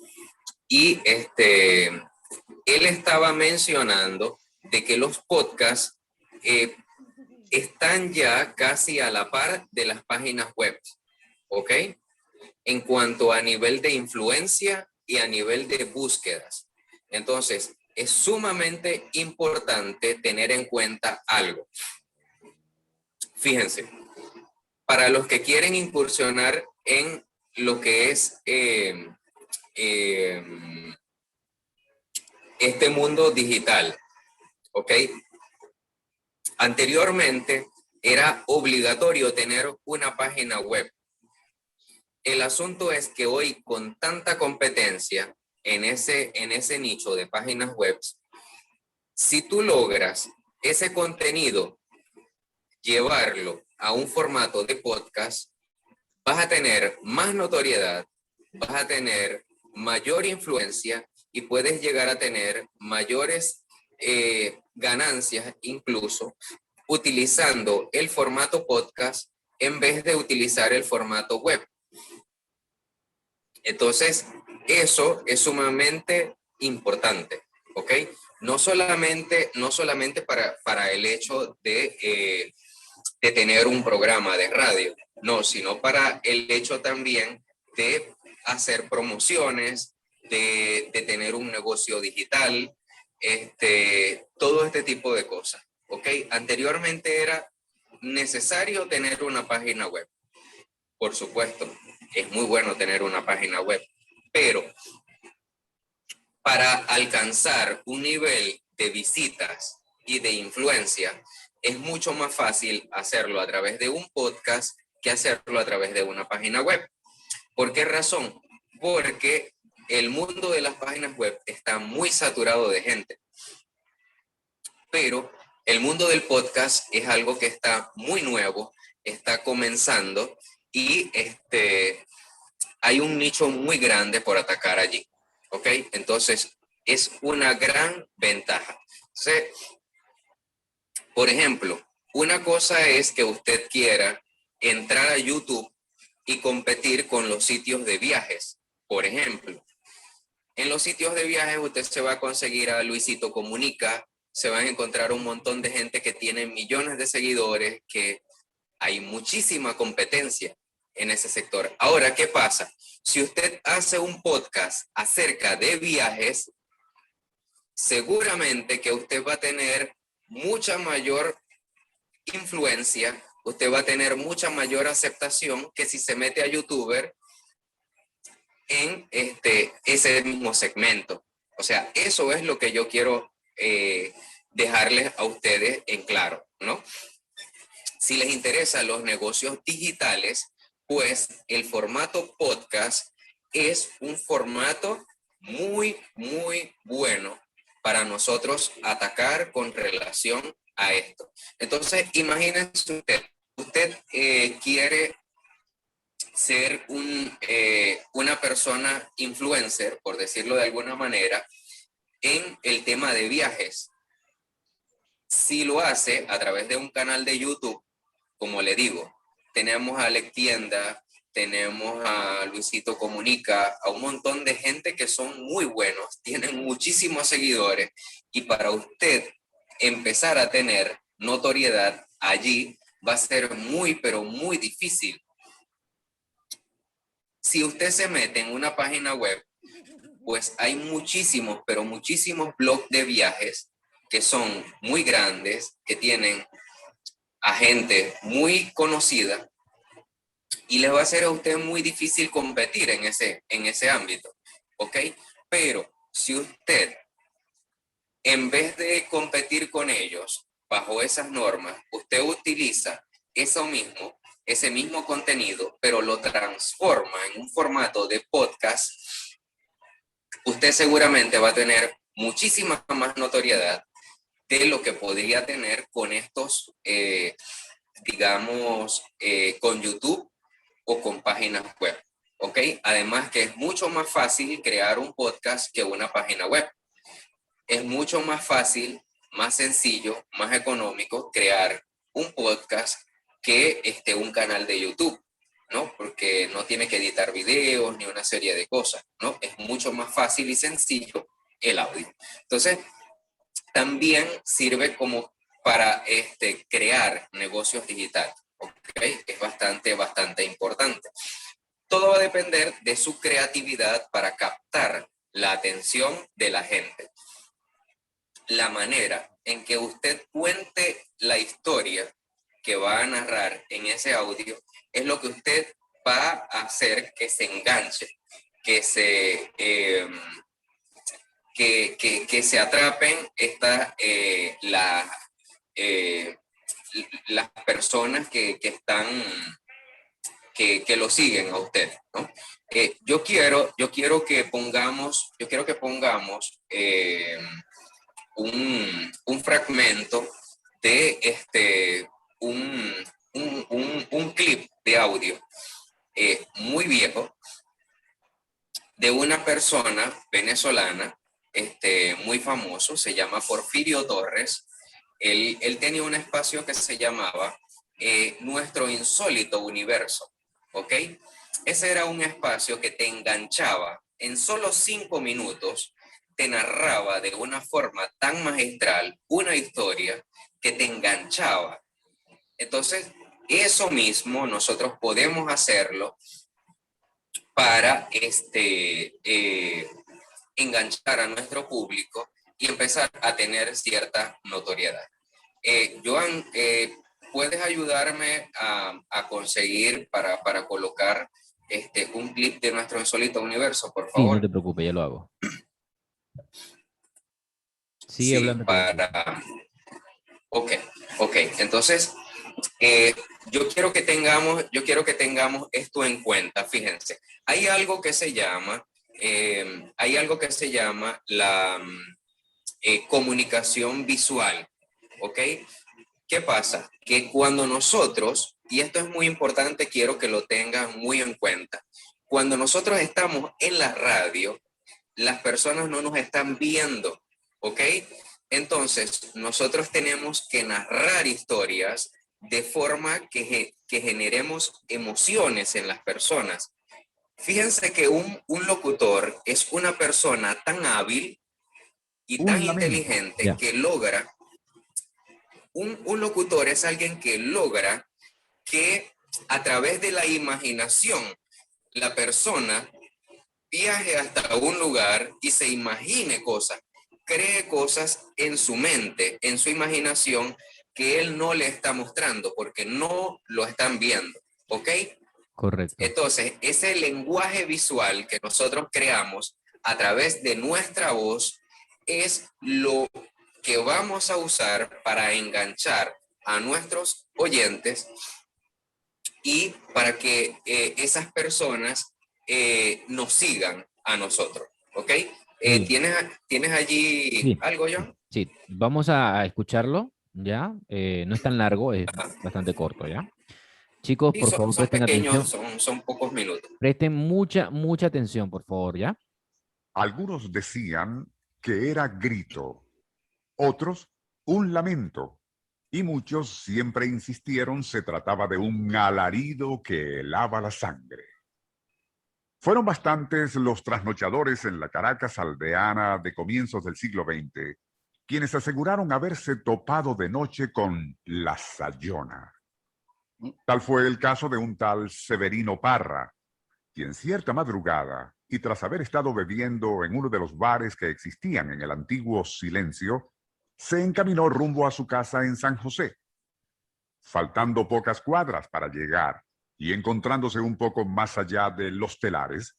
Y él estaba mencionando de que los podcasts están ya casi a la par de las páginas web, ¿ok? En cuanto a nivel de influencia y a nivel de búsquedas. Entonces, es sumamente importante tener en cuenta algo. Fíjense, para los que quieren incursionar en lo que es este mundo digital, ¿ok? Anteriormente era obligatorio tener una página web. El asunto es que hoy, con tanta competencia en ese nicho de páginas web, si tú logras ese contenido llevarlo a un formato de podcast, vas a tener más notoriedad, vas a tener mayor influencia y puedes llegar a tener mayores ganancias incluso utilizando el formato podcast en vez de utilizar el formato web. Entonces, eso es sumamente importante, ¿ok? No solamente para el hecho de tener un programa de radio, no, sino para el hecho también de hacer promociones, de tener un negocio digital, todo este tipo de cosas, ¿ok? Anteriormente era necesario tener una página web. Por supuesto, es muy bueno tener una página web, pero para alcanzar un nivel de visitas y de influencia, es mucho más fácil hacerlo a través de un podcast que hacerlo a través de una página web. ¿Por qué razón? Porque el mundo de las páginas web está muy saturado de gente, pero el mundo del podcast es algo que está muy nuevo, está comenzando y hay un nicho muy grande por atacar allí, ¿ok? Entonces, es una gran ventaja. Entonces, por ejemplo, una cosa es que usted quiera entrar a YouTube y competir con los sitios de viajes, por ejemplo. En los sitios de viajes usted se va a conseguir a Luisito Comunica, se van a encontrar un montón de gente que tiene millones de seguidores, que hay muchísima competencia en ese sector. Ahora, ¿qué pasa? Si usted hace un podcast acerca de viajes, seguramente que usted va a tener mucha mayor influencia, usted va a tener mucha mayor aceptación que si se mete a YouTuber en ese mismo segmento. O sea, eso es lo que yo quiero dejarles a ustedes en claro, ¿no? Si les interesan los negocios digitales, pues el formato podcast es un formato muy, muy bueno para nosotros atacar con relación a esto. Entonces, imagínense usted quiere ser una persona influencer, por decirlo de alguna manera, en el tema de viajes. Si lo hace a través de un canal de YouTube, como le digo, tenemos a Alex Tienda, tenemos a Luisito Comunica, a un montón de gente que son muy buenos, tienen muchísimos seguidores, y para usted empezar a tener notoriedad allí va a ser muy, pero muy difícil. Si usted se mete en una página web, pues hay muchísimos, pero muchísimos blogs de viajes que son muy grandes, que tienen a gente muy conocida, y les va a ser a usted muy difícil competir en ese ámbito, ¿ok? Pero si usted, en vez de competir con ellos bajo esas normas, usted utiliza ese mismo contenido, pero lo transforma en un formato de podcast, usted seguramente va a tener muchísima más notoriedad de lo que podría tener con estos, con YouTube o con páginas web, ¿ok? Además que es mucho más fácil crear un podcast que una página web. Es mucho más fácil, más sencillo, más económico crear un podcast que un canal de YouTube, ¿no? Porque no tiene que editar videos ni una serie de cosas, ¿no? Es mucho más fácil y sencillo el audio. Entonces, también sirve como para crear negocios digitales, ¿ok? Es bastante importante. Todo va a depender de su creatividad para captar la atención de la gente. la manera en que usted cuente la historia que va a narrar en ese audio es lo que usted va a hacer que se enganche, que se atrapen las personas que lo siguen a usted, ¿no? Yo quiero que pongamos un fragmento de un clip de audio muy viejo de una persona venezolana muy famoso, se llama Porfirio Torres. Él tenía un espacio que se llamaba Nuestro Insólito Universo, ¿ok? Ese era un espacio que te enganchaba en solo 5 minutos, te narraba de una forma tan magistral una historia que te enganchaba. Entonces, eso mismo nosotros podemos hacerlo para enganchar a nuestro público y empezar a tener cierta notoriedad. Joan, ¿puedes ayudarme a conseguir para colocar un clip de Nuestro Insólito Universo, por favor? Sí, no te preocupes, ya lo hago. Sigue hablando. Ok. Entonces, yo quiero que tengamos esto en cuenta. Fíjense, hay algo que se llama la comunicación visual, ¿ok? ¿Qué pasa? Que cuando nosotros, y esto es muy importante, quiero que lo tengan muy en cuenta, cuando nosotros estamos en la radio, las personas no nos están viendo, ¿ok? Entonces, nosotros tenemos que narrar historias de forma que generemos emociones en las personas. Fíjense que un locutor es una persona tan hábil y tan inteligente que logra, un locutor es alguien que logra que a través de la imaginación la persona viaje hasta un lugar y se imagine cosas, cree cosas en su mente, en su imaginación, que él no le está mostrando porque no lo están viendo, ¿ok? Correcto. Entonces, ese lenguaje visual que nosotros creamos a través de nuestra voz es lo que vamos a usar para enganchar a nuestros oyentes y para que esas personas nos sigan a nosotros, ¿ok? ¿Tienes allí algo, John? Sí, vamos a escucharlo, ¿ya? No es tan largo, es bastante corto, ¿ya? Chicos, por favor, presten atención. Son pocos minutos. Presten mucha atención, por favor, ¿ya? Algunos decían que era grito, otros un lamento, y muchos siempre insistieron se trataba de un alarido que helaba la sangre. Fueron bastantes los trasnochadores en la Caracas aldeana de comienzos del siglo XX, quienes aseguraron haberse topado de noche con la Sayona. Tal fue el caso de un tal Severino Parra, quien cierta madrugada, y tras haber estado bebiendo en uno de los bares que existían en el antiguo Silencio, se encaminó rumbo a su casa en San José. Faltando pocas cuadras para llegar y encontrándose un poco más allá de Los Telares,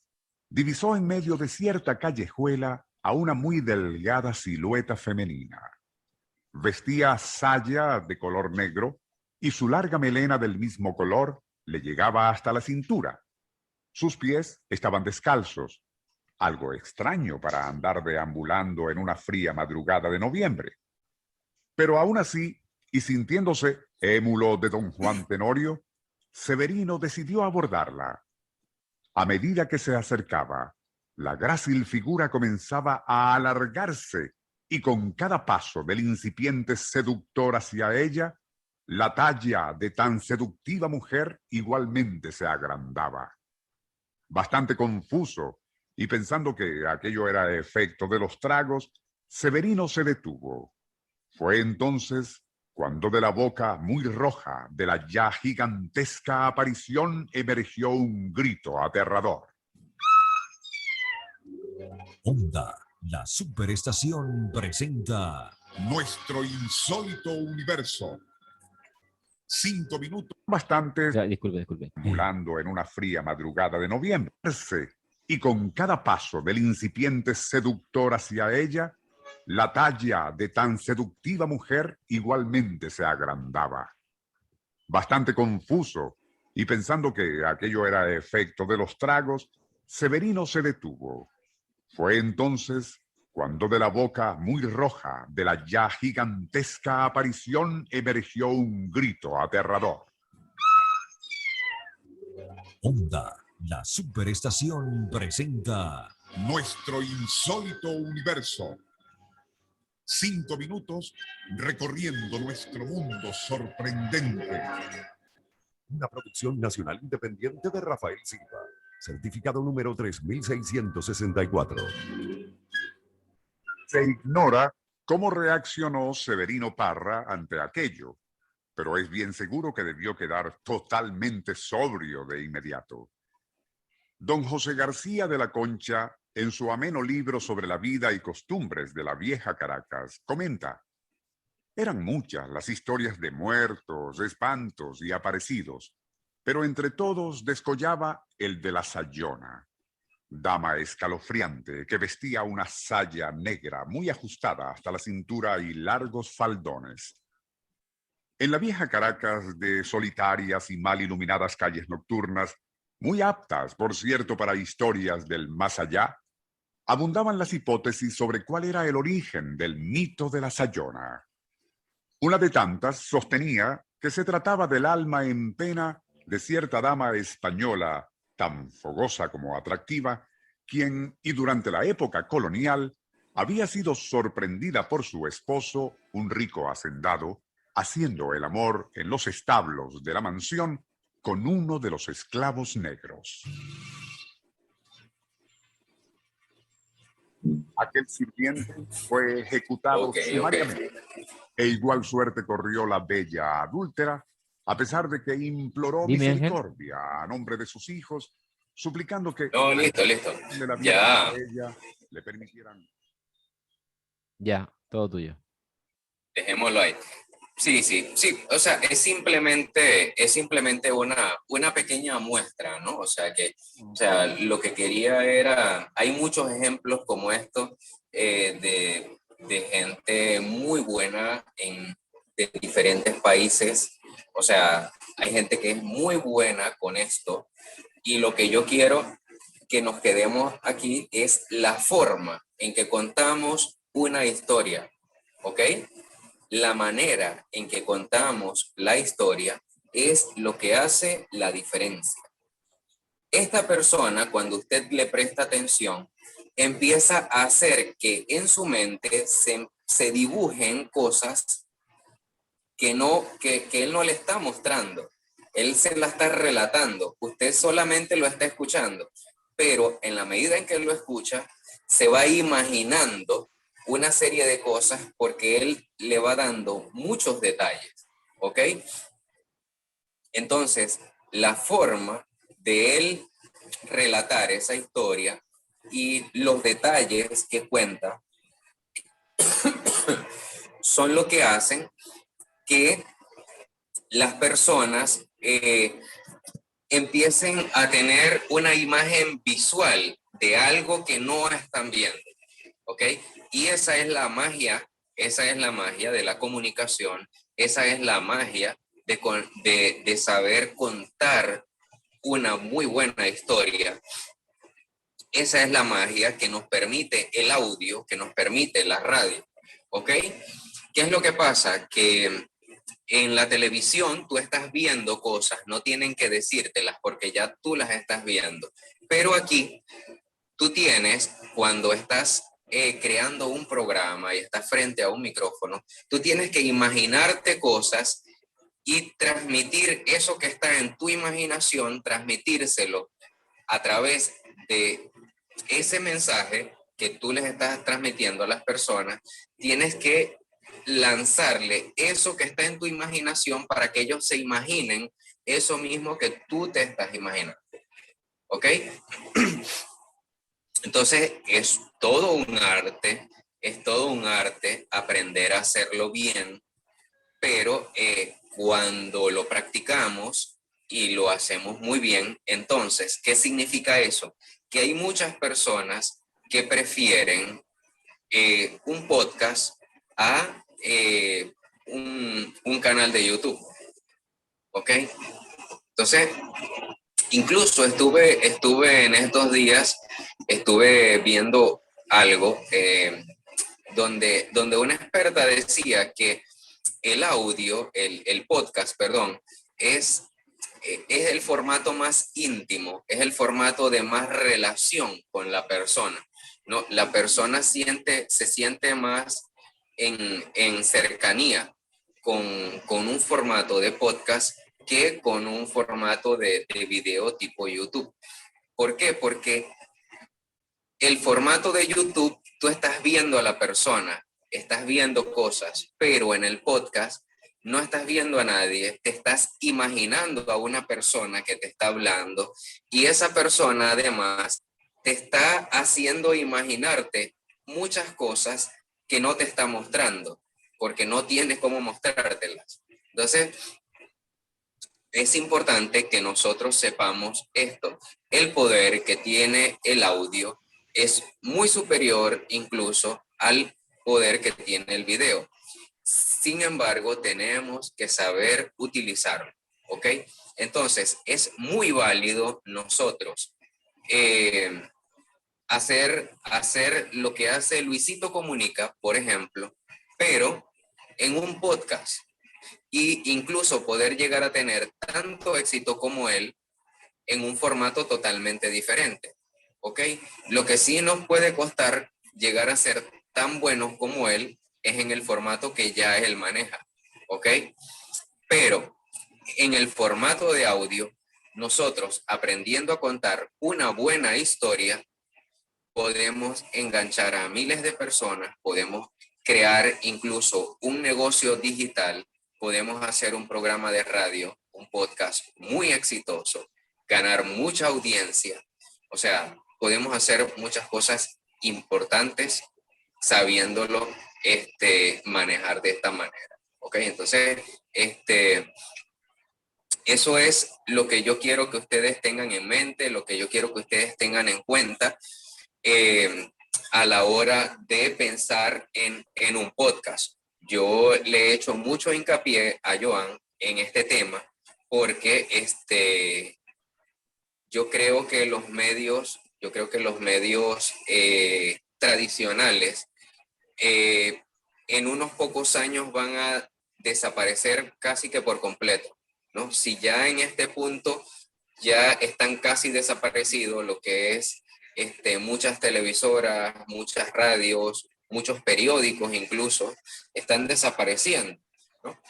divisó en medio de cierta callejuela a una muy delgada silueta femenina. Vestía saya de color negro y su larga melena del mismo color le llegaba hasta la cintura. Sus pies estaban descalzos, algo extraño para andar deambulando en una fría madrugada de noviembre. Pero aún así, y sintiéndose émulo de don Juan Tenorio, Severino decidió abordarla. A medida que se acercaba, la grácil figura comenzaba a alargarse y con cada paso del incipiente seductor hacia ella, la talla de tan seductiva mujer igualmente se agrandaba. Bastante confuso y pensando que aquello era efecto de los tragos, Severino se detuvo. Fue entonces cuando de la boca muy roja de la ya gigantesca aparición emergió un grito aterrador. Onda, la superestación presenta Nuestro insólito universo. 5 minutos. Bastantes. Ya, disculpe. Volando en una fría madrugada de noviembre. Y con cada paso del incipiente seductor hacia ella, la talla de tan seductiva mujer igualmente se agrandaba. Bastante confuso y pensando que aquello era efecto de los tragos, Severino se detuvo. Fue entonces cuando de la boca muy roja de la ya gigantesca aparición emergió un grito aterrador. Onda, la superestación presenta Nuestro insólito universo. 5 minutos recorriendo nuestro mundo sorprendente. una producción nacional independiente de Rafael Silva. Certificado número 3664. Se ignora cómo reaccionó Severino Parra ante aquello, pero es bien seguro que debió quedar totalmente sobrio de inmediato. Don José García de la Concha, en su ameno libro sobre la vida y costumbres de la vieja Caracas, comenta: eran muchas las historias de muertos, espantos y aparecidos, pero entre todos descollaba el de la Sayona, dama escalofriante que vestía una saya negra muy ajustada hasta la cintura y largos faldones. En la vieja Caracas de solitarias y mal iluminadas calles nocturnas, muy aptas, por cierto, para historias del más allá, abundaban las hipótesis sobre cuál era el origen del mito de la Sayona. Una de tantas sostenía que se trataba del alma en pena de cierta dama española, tan fogosa como atractiva, quien, y durante la época colonial, había sido sorprendida por su esposo, un rico hacendado, haciendo el amor en los establos de la mansión con uno de los esclavos negros. Aquel sirviente fue ejecutado sumariamente. E igual suerte corrió la bella adúltera, a pesar de que imploró misericordia a nombre de sus hijos, suplicando que No, listo. de la vida Ya. de ella le permitieran. Ya, todo tuyo. Dejémoslo ahí. Sí. O sea, es simplemente una pequeña muestra, ¿no? O sea, lo que quería era, hay muchos ejemplos como estos de gente muy buena de diferentes países. O sea, hay gente que es muy buena con esto. Y lo que yo quiero que nos quedemos aquí es la forma en que contamos una historia, ¿ok? La manera en que contamos la historia es lo que hace la diferencia. Esta persona, cuando usted le presta atención, empieza a hacer que en su mente se dibujen cosas que él no le está mostrando. Él se la está relatando. Usted solamente lo está escuchando. Pero en la medida en que él lo escucha, se va imaginando una serie de cosas porque él le va dando muchos detalles, ¿ok? Entonces, la forma de él relatar esa historia y los detalles que cuenta son lo que hacen que las personas empiecen a tener una imagen visual de algo que no están viendo, ¿ok? Y esa es la magia de la comunicación, esa es la magia de saber contar una muy buena historia. Esa es la magia que nos permite el audio, que nos permite la radio, ¿ok? ¿Qué es lo que pasa? Que en la televisión tú estás viendo cosas, no tienen que decírtelas porque ya tú las estás viendo. Pero aquí tú tienes, cuando estás creando un programa y estás frente a un micrófono, tú tienes que imaginarte cosas y transmitir eso que está en tu imaginación, transmitírselo a través de ese mensaje que tú les estás transmitiendo a las personas. Tienes que lanzarle eso que está en tu imaginación para que ellos se imaginen eso mismo que tú te estás imaginando. ¿Ok? Entonces es todo un arte es todo un arte aprender a hacerlo bien, pero cuando lo practicamos y lo hacemos muy bien, entonces, ¿qué significa eso? Que hay muchas personas que prefieren un podcast a un canal de YouTube, ¿ok? Entonces, incluso estuve en estos días, estuve viendo algo donde una experta decía que el audio, el podcast, perdón, es el formato más íntimo, es el formato de más relación con la persona, ¿no? La persona se siente más en cercanía con un formato de podcast que con un formato de video tipo YouTube. ¿Por qué? Porque el formato de YouTube, tú estás viendo a la persona, estás viendo cosas, pero en el podcast no estás viendo a nadie, te estás imaginando a una persona que te está hablando y esa persona además te está haciendo imaginarte muchas cosas que no te está mostrando, porque no tienes cómo mostrártelas. Entonces, es importante que nosotros sepamos esto. El poder que tiene el audio es muy superior incluso al poder que tiene el video. Sin embargo, tenemos que saber utilizarlo, ¿ok? Entonces, es muy válido nosotros hacer lo que hace Luisito Comunica, por ejemplo, pero en un podcast. Y incluso poder llegar a tener tanto éxito como él en un formato totalmente diferente, ¿ok? Lo que sí nos puede costar llegar a ser tan buenos como él es en el formato que ya él maneja, ¿ok? Pero en el formato de audio, nosotros aprendiendo a contar una buena historia, podemos enganchar a miles de personas, podemos crear incluso un negocio digital, podemos hacer un programa de radio, un podcast muy exitoso, ganar mucha audiencia. O sea, podemos hacer muchas cosas importantes sabiéndolo manejar de esta manera. ¿Ok? Entonces, eso es lo que yo quiero que ustedes tengan en mente, lo que yo quiero que ustedes tengan en cuenta a la hora de pensar en un podcast. Yo le he hecho mucho hincapié a Joan en este tema porque yo creo que los medios tradicionales en unos pocos años van a desaparecer casi que por completo, ¿no? Si ya en este punto ya están casi desaparecidos lo que es muchas televisoras, muchas radios, muchos periódicos incluso, están desapareciendo, ¿no?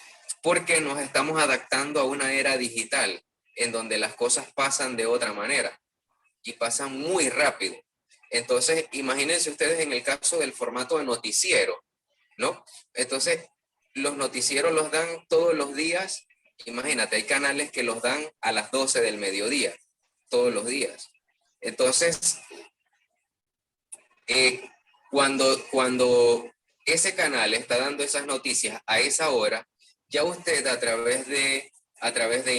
Porque nos estamos adaptando a una era digital en donde las cosas pasan de otra manera y pasan muy rápido. Entonces, imagínense ustedes en el caso del formato de noticiero, ¿no? Entonces, los noticieros los dan todos los días. Imagínate, hay canales que los dan a las 12 del mediodía, todos los días. Entonces, cuando ese canal está dando esas noticias a esa hora, ya usted a través de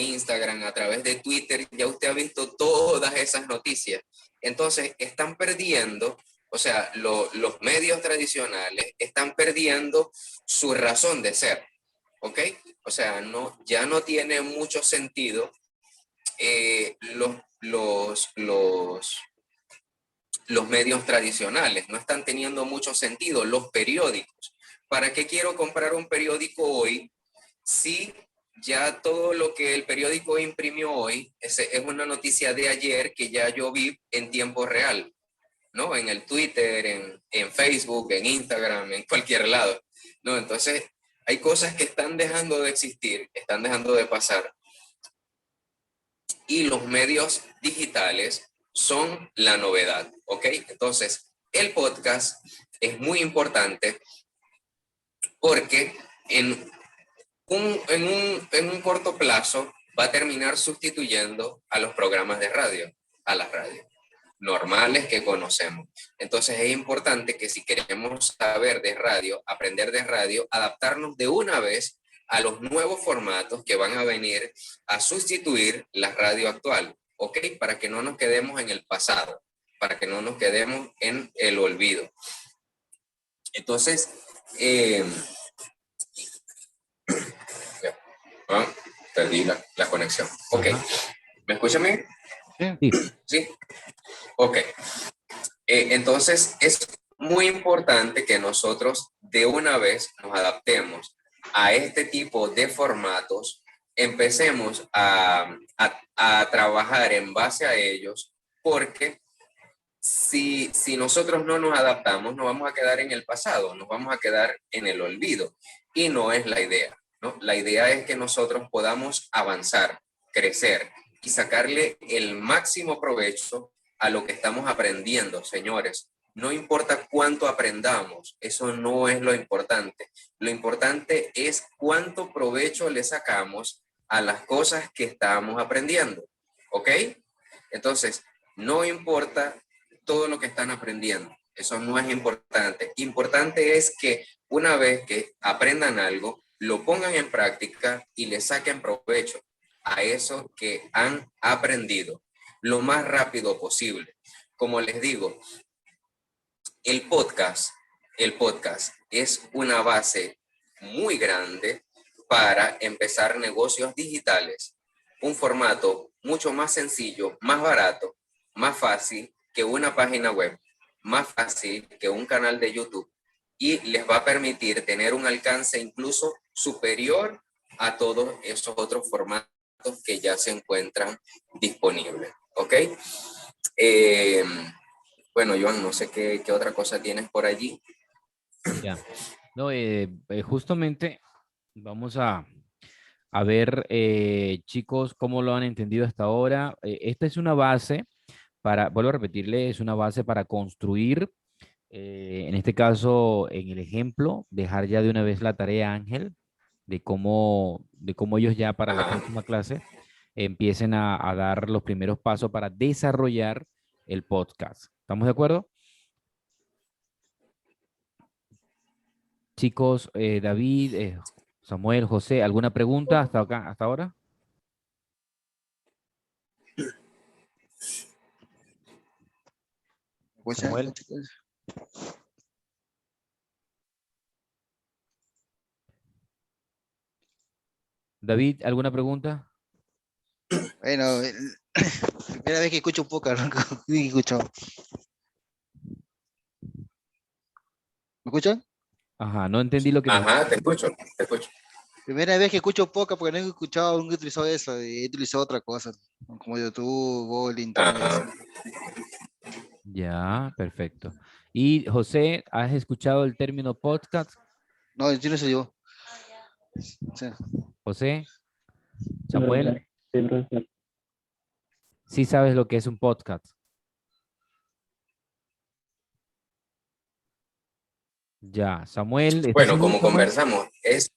Instagram, a través de Twitter, ya usted ha visto todas esas noticias. Entonces, están perdiendo, o sea, los medios tradicionales están perdiendo su razón de ser, ¿ok? O sea, ya no tiene mucho sentido los medios tradicionales, no están teniendo mucho sentido los periódicos. ¿Para qué quiero comprar un periódico hoy si ya todo lo que el periódico imprimió hoy es una noticia de ayer que ya yo vi en tiempo real, ¿no? En el Twitter, en Facebook, en Instagram, en cualquier lado, ¿no? Entonces, hay cosas que están dejando de existir, están dejando de pasar. Y los medios digitales son la novedad, ¿ok? Entonces, el podcast es muy importante porque en un corto plazo va a terminar sustituyendo a los programas de radio, a la radio. normales que conocemos. Entonces es importante que si queremos saber de radio, aprender de radio, adaptarnos de una vez a los nuevos formatos que van a venir a sustituir la radio actual, ¿ok? Para que no nos quedemos en el pasado, para que no nos quedemos en el olvido. Entonces, perdí la conexión. Ok, ¿me escuchan bien? Sí. Sí. Ok. Entonces, es muy importante que nosotros de una vez nos adaptemos a este tipo de formatos, empecemos a trabajar en base a ellos, porque si nosotros no nos adaptamos, nos vamos a quedar en el pasado, nos vamos a quedar en el olvido, y no es la idea, ¿no? La idea es que nosotros podamos avanzar, crecer y sacarle el máximo provecho a lo que estamos aprendiendo, señores. No importa cuánto aprendamos, eso no es lo importante. Lo importante es cuánto provecho le sacamos a las cosas que estamos aprendiendo, ¿ok? Entonces, no importa todo lo que están aprendiendo, eso no es importante. Importante es que una vez que aprendan algo, lo pongan en práctica y le saquen provecho a eso que han aprendido lo más rápido posible. Como les digo, el podcast es una base muy grande para empezar negocios digitales. Un formato mucho más sencillo, más barato, más fácil que una página web, más fácil que un canal de YouTube, y les va a permitir tener un alcance incluso superior a todos esos otros formatos que ya se encuentran disponibles. ¿Ok? Bueno, Joan, no sé qué otra cosa tienes por allí. Ya. No, justamente vamos a ver, chicos, cómo lo han entendido hasta ahora. Esta es una base para, vuelvo a repetirle, es una base para construir, en este caso, en el ejemplo, dejar ya de una vez la tarea, Ángel, de cómo ellos ya para la próxima clase empiecen a dar los primeros pasos para desarrollar el podcast. ¿Estamos de acuerdo? Chicos, David, Samuel, José, ¿alguna pregunta hasta acá, hasta ahora? Samuel. David, ¿alguna pregunta? Bueno, primera vez que escucho un poco, ¿no? Escucho. ¿Me escuchan? Ajá, no entendí lo que... Ajá, te escucho, te escucho. Primera vez que escucho poca porque no he escuchado, nunca he utilizado eso, y he utilizado otra cosa, como YouTube, Google, Internet. Ya, perfecto. Y José, ¿has escuchado el término podcast? No, yo no sé yo. Sí. José, Samuel, ¿sí sabes lo que es un podcast? Ya, Samuel. ¿estás Bueno, seguro, como Samuel? conversamos, es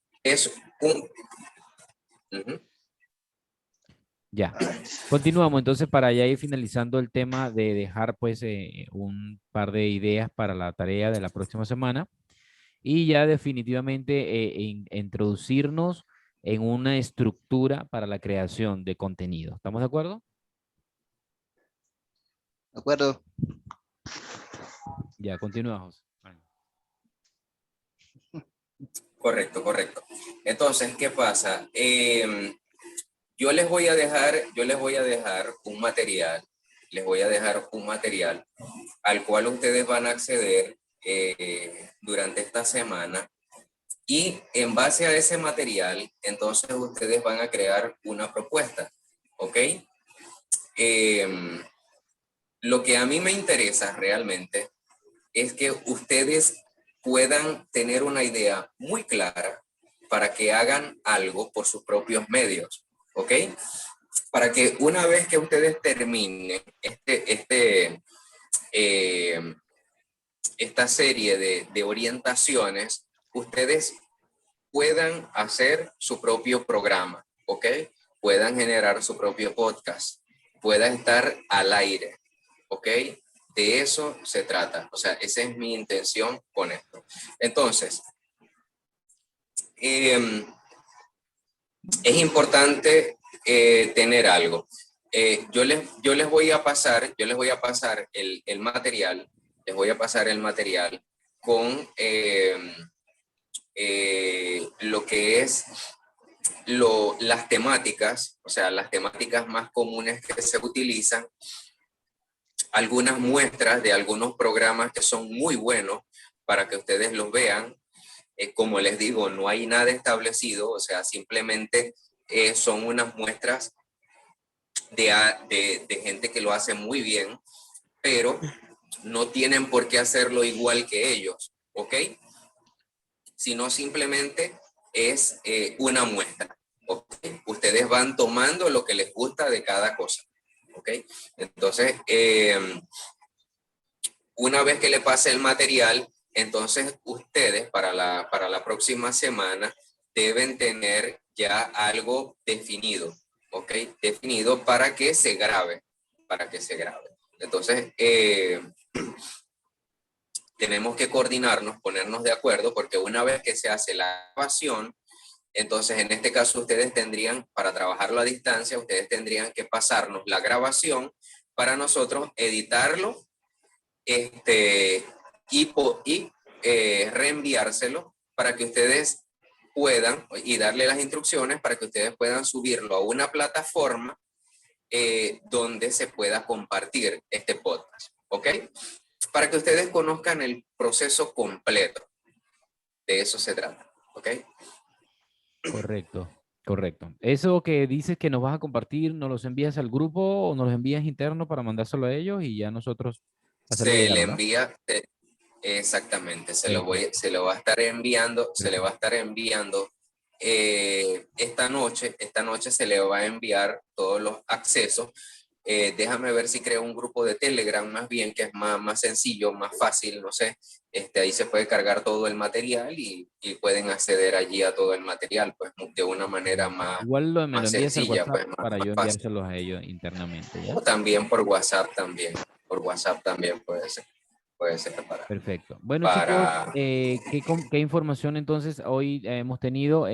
un... Ya, continuamos entonces para ya ir finalizando el tema de dejar pues un par de ideas para la tarea de la próxima semana y ya definitivamente introducirnos en una estructura para la creación de contenido. ¿Estamos de acuerdo? De acuerdo. Ya, continuamos. Correcto, correcto. Entonces, ¿qué pasa? Yo les voy a dejar un material, al cual ustedes van a acceder durante esta semana, y en base a ese material, entonces ustedes van a crear una propuesta, ¿ok? Lo que a mí me interesa realmente es que ustedes puedan tener una idea muy clara para que hagan algo por sus propios medios, ¿ok? Para que una vez que ustedes terminen esta serie de orientaciones, ustedes puedan hacer su propio programa, ¿ok? Puedan generar su propio podcast, puedan estar al aire, ¿ok? De eso se trata, o sea, esa es mi intención con esto. Entonces, es importante tener algo. Yo les voy a pasar el material, les voy a pasar el material con lo que es las temáticas, o sea, las temáticas más comunes que se utilizan, algunas muestras de algunos programas que son muy buenos para que ustedes los vean. Como les digo, no hay nada establecido, o sea, simplemente son unas muestras de gente que lo hace muy bien, pero no tienen por qué hacerlo igual que ellos, ¿ok? Sino simplemente es una muestra, ¿ok? Ustedes van tomando lo que les gusta de cada cosa, ¿ok? Entonces, una vez que le pase el material, entonces ustedes para la próxima semana deben tener ya algo definido, ¿ok? Definido para que se grabe, Entonces, tenemos que coordinarnos, ponernos de acuerdo, porque una vez que se hace la grabación, entonces en este caso ustedes tendrían, para trabajarlo a distancia, ustedes tendrían que pasarnos la grabación para nosotros editarlo y reenviárselo para que ustedes puedan, y darle las instrucciones para que ustedes puedan subirlo a una plataforma donde se pueda compartir este podcast, ¿ok? Para que ustedes conozcan el proceso completo. De eso se trata, ¿ok? Correcto, correcto. Eso que dices que nos vas a compartir, ¿nos los envías al grupo o nos los envías interno para mandárselo a ellos y ya nosotros hacerlo Se llegar, le ¿verdad? envía, exactamente, se lo va a estar enviando, se le va a estar enviando esta noche se le va a enviar todos los accesos. Déjame ver si creo un grupo de Telegram más bien, que es más sencillo, más fácil, no sé. Ahí se puede cargar todo el material y pueden acceder allí a todo el material, pues de una manera Igual me lo más envías al sencilla, WhatsApp pues para yo más fácil. enviárselos a ellos internamente, ¿ya? O también por WhatsApp también puede ser para. Perfecto. Bueno, para- chicos, ¿qué información entonces hoy hemos tenido?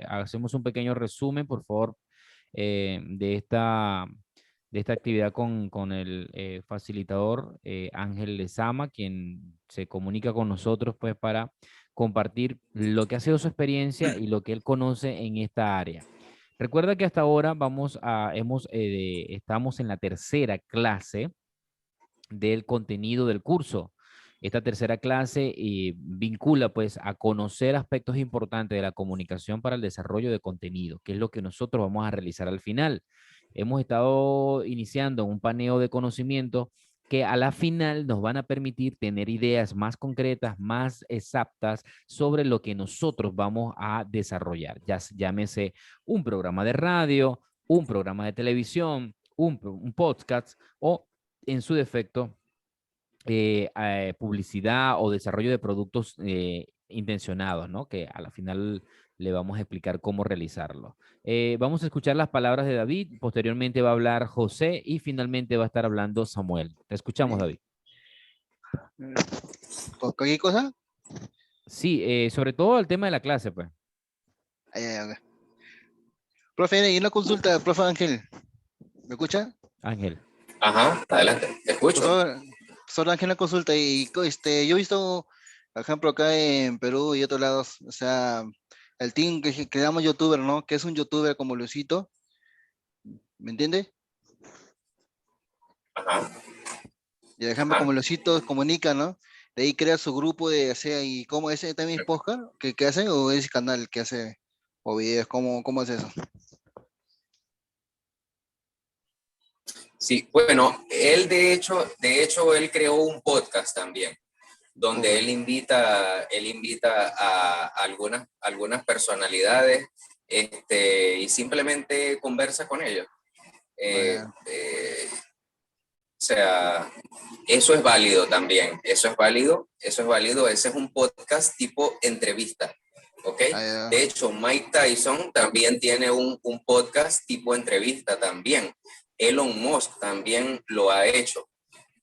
Hacemos un pequeño resumen, por favor, de esta actividad con el facilitador Ángel Lezama, quien se comunica con nosotros pues para compartir lo que ha sido su experiencia y lo que él conoce en esta área. Recuerda que hasta ahora estamos en la tercera clase del contenido del curso. Esta tercera clase vincula pues a conocer aspectos importantes de la comunicación para el desarrollo de contenido, que es lo que nosotros vamos a realizar al final. Hemos estado iniciando un paneo de conocimiento que a la final nos van a permitir tener ideas más concretas, más exactas sobre lo que nosotros vamos a desarrollar. Ya llámese un programa de radio, un programa de televisión, un podcast o en su defecto publicidad o desarrollo de productos intencionados, ¿no? Que a la final le vamos a explicar cómo realizarlo. Vamos a escuchar las palabras de David, posteriormente va a hablar José y finalmente va a estar hablando Samuel. Te escuchamos, David. ¿Cualquier cosa? Sí, sobre todo el tema de la clase, pues. Okay. Profe, y una consulta, profe Ángel. ¿Me escucha? Ángel. Ajá, adelante, te escucho. Profesor Ángel, una consulta. Y yo he visto, por ejemplo, acá en Perú y otros lados, o sea, el team que llamamos youtuber, ¿no? Que es un youtuber como Luisito. ¿Me entiende? Ajá. Y por ejemplo, como Luisito comunica, ¿no? De ahí crea su grupo de, o sea, y cómo ese también es podcast que hacen o ese canal que hace o videos, ¿cómo es eso? Sí, bueno, él de hecho, él creó un podcast también, donde él invita a algunas personalidades, y simplemente conversa con ellos. O sea, eso es válido también, ese es un podcast tipo entrevista, ¿ok? De hecho, Mike Tyson también tiene un podcast tipo entrevista también. Elon Musk también lo ha hecho.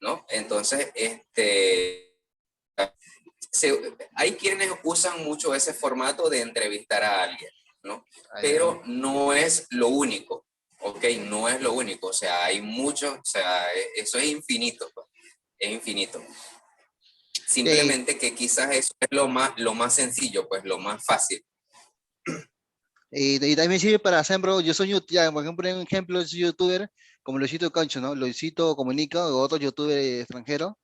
¿no? Entonces, hay quienes usan mucho ese formato de entrevistar a alguien, ¿no? Pero no es lo único, ¿ok? No es lo único, o sea, hay muchos, o sea, eso es infinito, pues, es infinito. Simplemente que quizás eso es lo más sencillo, pues lo más fácil. Y también sirve para hacer, bro, yo soy, ya, por ejemplo, un ejemplo, es youtuber como Luisito Concho, ¿no? Luisito Comunica, o otro youtuber extranjero,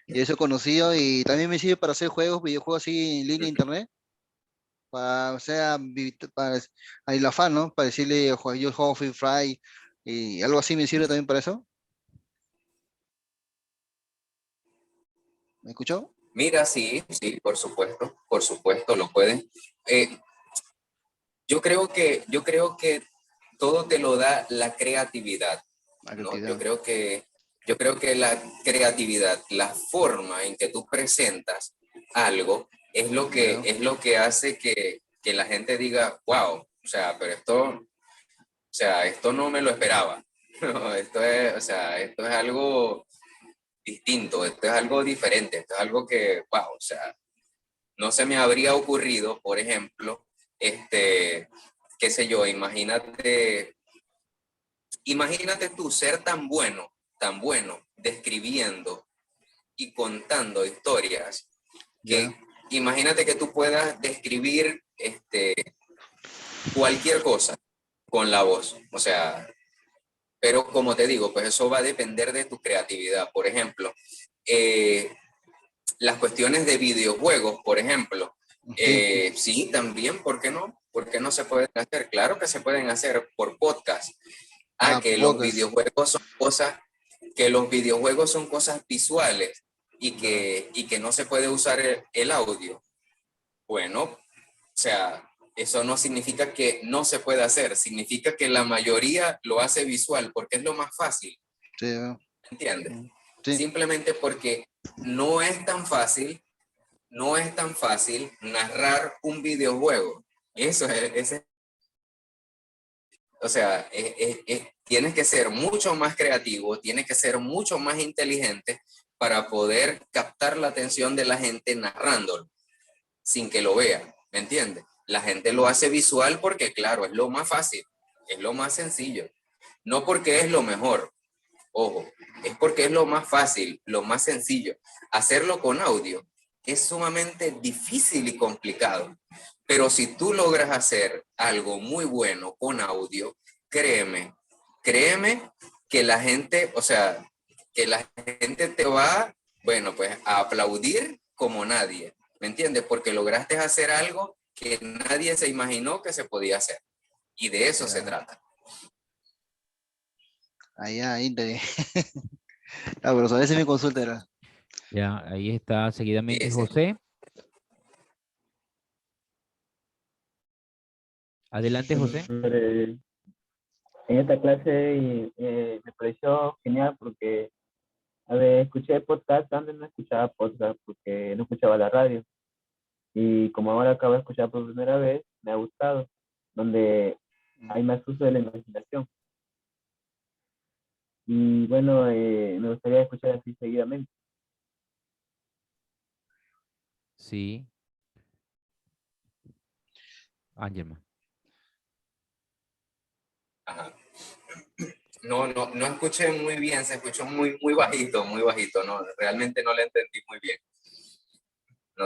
y eso he conocido, y también me sirve para hacer juegos, videojuegos así en línea, internet, para, o sea, para ahí la fan, ¿no? Para decirle, yo juego Free Fire, y algo así me sirve también para eso. ¿Me escuchó? Mira, sí, por supuesto, lo pueden. Yo creo que todo te lo da la creatividad, ¿no? Yo creo que la creatividad, la forma en que tú presentas algo es lo que hace que la gente diga, wow, o sea, pero esto no me lo esperaba. No, esto es algo distinto, esto es algo diferente, esto es algo que, wow, o sea, no se me habría ocurrido, por ejemplo, qué sé yo, imagínate tú ser tan bueno describiendo y contando historias, que imagínate que tú puedas describir cualquier cosa con la voz, o sea, pero como te digo, pues eso va a depender de tu creatividad. Por ejemplo, las cuestiones de videojuegos, por ejemplo, sí, también, ¿por qué no? ¿Por qué no se pueden hacer? Claro que se pueden hacer por podcast. Que los videojuegos son cosas, visuales y que no se puede usar el audio. Bueno, o sea, eso no significa que no se pueda hacer, significa que la mayoría lo hace visual porque es lo más fácil. Sí. ¿Entiendes? Sí. Simplemente porque no es tan fácil narrar un videojuego. O sea, tienes que ser mucho más creativo, tienes que ser mucho más inteligente para poder captar la atención de la gente narrándolo sin que lo vea, ¿me entiendes? La gente lo hace visual porque, claro, es lo más fácil, es lo más sencillo. No porque es lo mejor, ojo, es porque es lo más fácil, lo más sencillo. Hacerlo con audio es sumamente difícil y complicado. Pero si tú logras hacer algo muy bueno con audio, créeme que la gente, o sea, que la gente te va, bueno, pues a aplaudir como nadie, ¿me entiendes? Porque lograste hacer algo que nadie se imaginó que se podía hacer. Y de eso se trata. Ahí, pero a veces me consulta. Ya, ahí está seguidamente José. Adelante, José. En esta clase me pareció genial porque escuché podcast, antes no escuchaba podcast porque no escuchaba la radio. Y como ahora acabo de escuchar por primera vez, me ha gustado, donde hay más uso de la imaginación. Y bueno, me gustaría escuchar así seguidamente. Sí. Angelman. Ajá. No escuché muy bien, se escuchó muy bajito, no, realmente no le entendí muy bien. No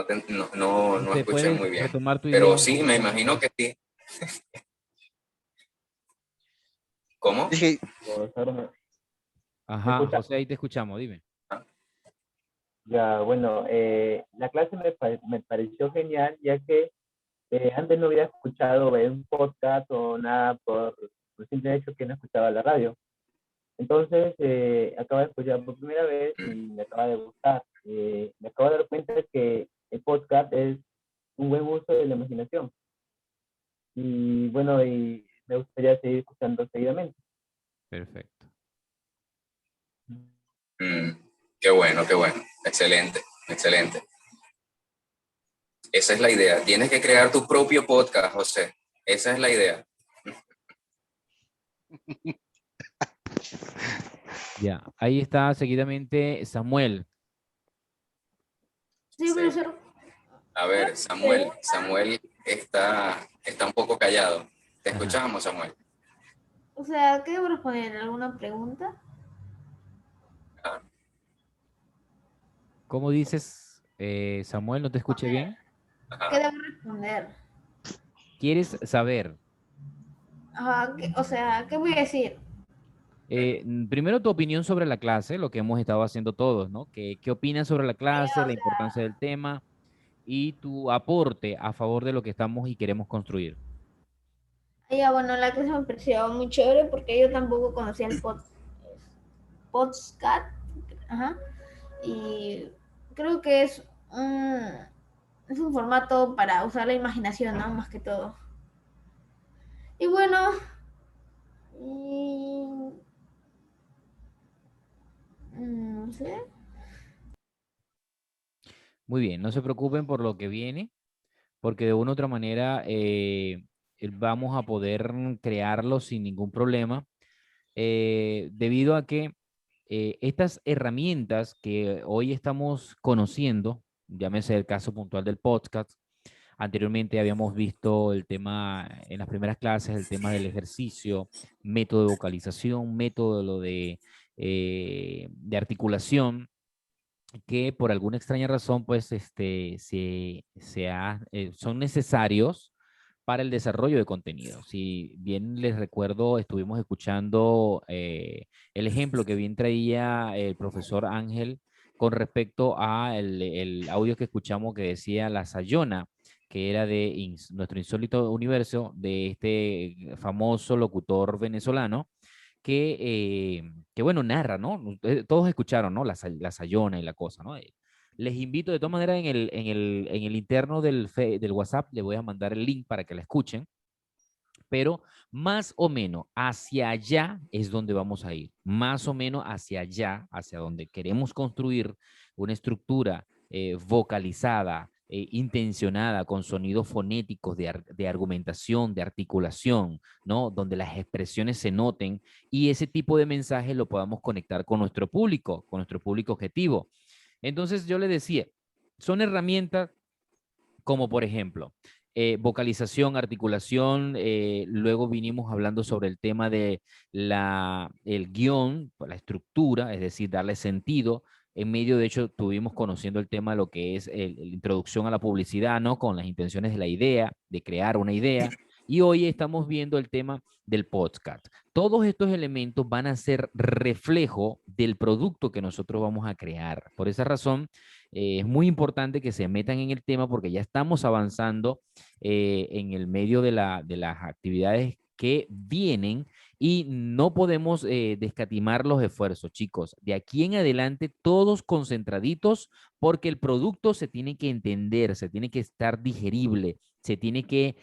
escuché muy bien. Pero sí, me imagino que sí. ¿Cómo? Ajá, José, ahí te escuchamos, dime. Ya, bueno, la clase me pareció genial, ya que antes no había escuchado un podcast o nada por el simple hecho que no escuchaba la radio. Entonces, acabo de escuchar por primera vez y me acaba de gustar. Me acabo de dar cuenta que el podcast es un buen uso de la imaginación. Y bueno, y me gustaría seguir escuchando seguidamente. Perfecto. Qué bueno. Excelente. Esa es la idea. Tienes que crear tu propio podcast, José. Esa es la idea. Ya, ahí está seguidamente Samuel. Sí, Sí. profesor. A ver, Samuel está un poco callado. Te Ajá. escuchamos, Samuel. O sea, ¿qué debo responder? ¿Alguna pregunta? Ah, ¿Cómo dices, Samuel? ¿No te escuché bien? ¿Qué ajá. debo responder? ¿Quieres saber? O sea, ¿qué voy a decir? Primero tu opinión sobre la clase, lo que hemos estado haciendo todos, ¿no? ¿Qué opinas sobre la clase, O la sea, importancia del tema y tu aporte a favor de lo que estamos y queremos construir? ya bueno, la clase me pareció muy chévere porque yo tampoco conocía el podcast. Ajá. Y creo que es un formato para usar la imaginación, ¿no? Más que todo. Y bueno, y, no sé. Muy bien, no se preocupen por lo que viene, porque de una u otra manera vamos a poder crearlo sin ningún problema, debido a que estas herramientas que hoy estamos conociendo, llámese el caso puntual del podcast, anteriormente habíamos visto el tema en las primeras clases, el tema del ejercicio, método de vocalización, método de articulación, que por alguna extraña razón, pues, son necesarios para el desarrollo de contenido. Si bien les recuerdo, estuvimos escuchando el ejemplo que bien traía el profesor Ángel con respecto a el audio que escuchamos que decía La Sayona, que era de nuestro insólito universo, de este famoso locutor venezolano, que bueno, narra, ¿no? Todos escucharon, ¿no? La Sayona y la cosa, ¿no? Les invito de todas maneras en el interno del WhatsApp, le voy a mandar el link para que la escuchen, pero más o menos hacia allá es donde vamos a ir, más o menos hacia allá, hacia donde queremos construir una estructura vocalizada, intencionada, con sonidos fonéticos de argumentación, de articulación, ¿no? Donde las expresiones se noten y ese tipo de mensaje lo podamos conectar con nuestro público objetivo. Entonces yo le decía, son herramientas como por ejemplo, vocalización, articulación, luego vinimos hablando sobre el tema de el guión, la estructura, es decir, darle sentido. En medio, de hecho, tuvimos conociendo el tema de lo que es la introducción a la publicidad, ¿no? Con las intenciones de la idea, de crear una idea. Y hoy estamos viendo el tema del podcast. Todos estos elementos van a ser reflejo del producto que nosotros vamos a crear. Por esa razón, es muy importante que se metan en el tema porque ya estamos avanzando en el medio de las actividades que vienen y no podemos descatimar los esfuerzos, chicos. De aquí en adelante, todos concentraditos porque el producto se tiene que entender, se tiene que estar digerible, se tiene que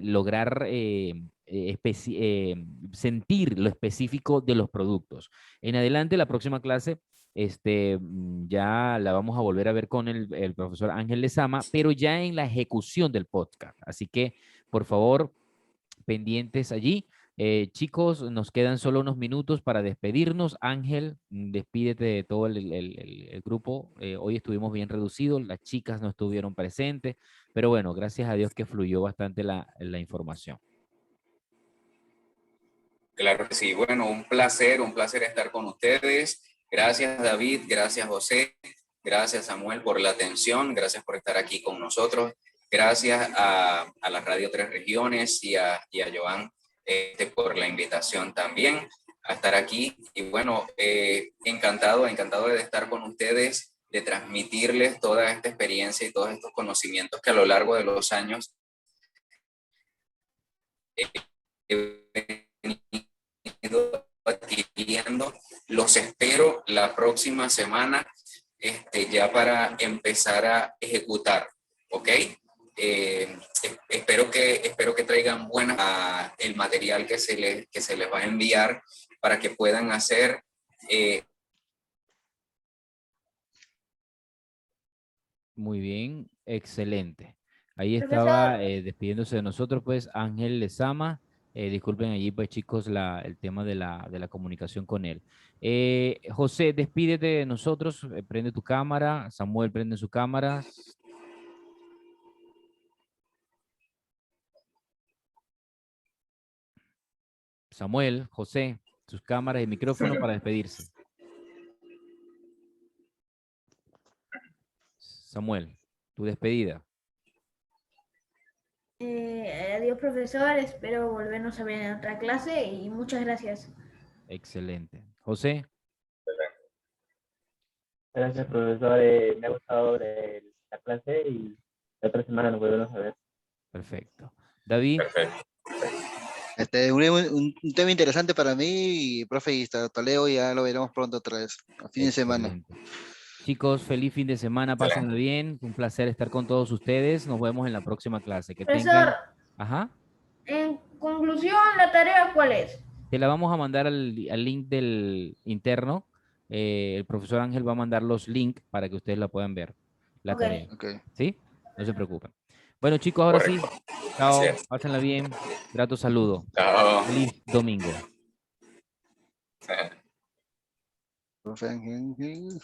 lograr sentir lo específico de los productos. En adelante, la próxima clase ya la vamos a volver a ver con el profesor Ángel Lezama, pero ya en la ejecución del podcast. Así que, por favor, pendientes allí. Chicos, nos quedan solo unos minutos para despedirnos. Ángel, despídete de todo el grupo. Hoy estuvimos bien reducidos, las chicas no estuvieron presentes, pero bueno, gracias a Dios que fluyó bastante la información. Claro que sí. Bueno, un placer estar con ustedes. Gracias, David. Gracias, José. Gracias, Samuel, por la atención. Gracias por estar aquí con nosotros. Gracias a la Radio Tres Regiones y a Joan por la invitación también a estar aquí. Y bueno, encantado de estar con ustedes, de transmitirles toda esta experiencia y todos estos conocimientos que a lo largo de los años he venido adquiriendo. Los espero la próxima semana ya para empezar a ejecutar, ¿ok? Espero que traigan el material que se les va a enviar para que puedan hacer Muy bien, excelente. Ahí estaba Profesor, despidiéndose de nosotros, pues, Ángel Lezama. Disculpen allí, pues chicos, el tema de la comunicación con él. José, despídete de nosotros, prende tu cámara, Samuel prende su cámara. Samuel, José, sus cámaras y micrófono para despedirse. Samuel, tu despedida. Adiós, profesor. Espero volvernos a ver en otra clase y muchas gracias. Excelente. José. Gracias, profesor. Me ha gustado la clase y la otra semana nos volvemos a ver. Perfecto. David. Un tema interesante para mí, y profe, y Toledo ya lo veremos pronto otra vez, a fin de semana. Chicos, feliz fin de semana, pásenlo bien. Un placer estar con todos ustedes. Nos vemos en la próxima clase. Que Profesor, tengan... Ajá. en conclusión, ¿la tarea cuál es? Te la vamos a mandar al link del interno. El profesor Ángel va a mandar los links para que ustedes la puedan ver. La tarea. ¿Sí? No se preocupen. Bueno, chicos, ahora sí. Chao. Pásenla bien. Grato saludo. Chao. Feliz domingo. Profe Ángel.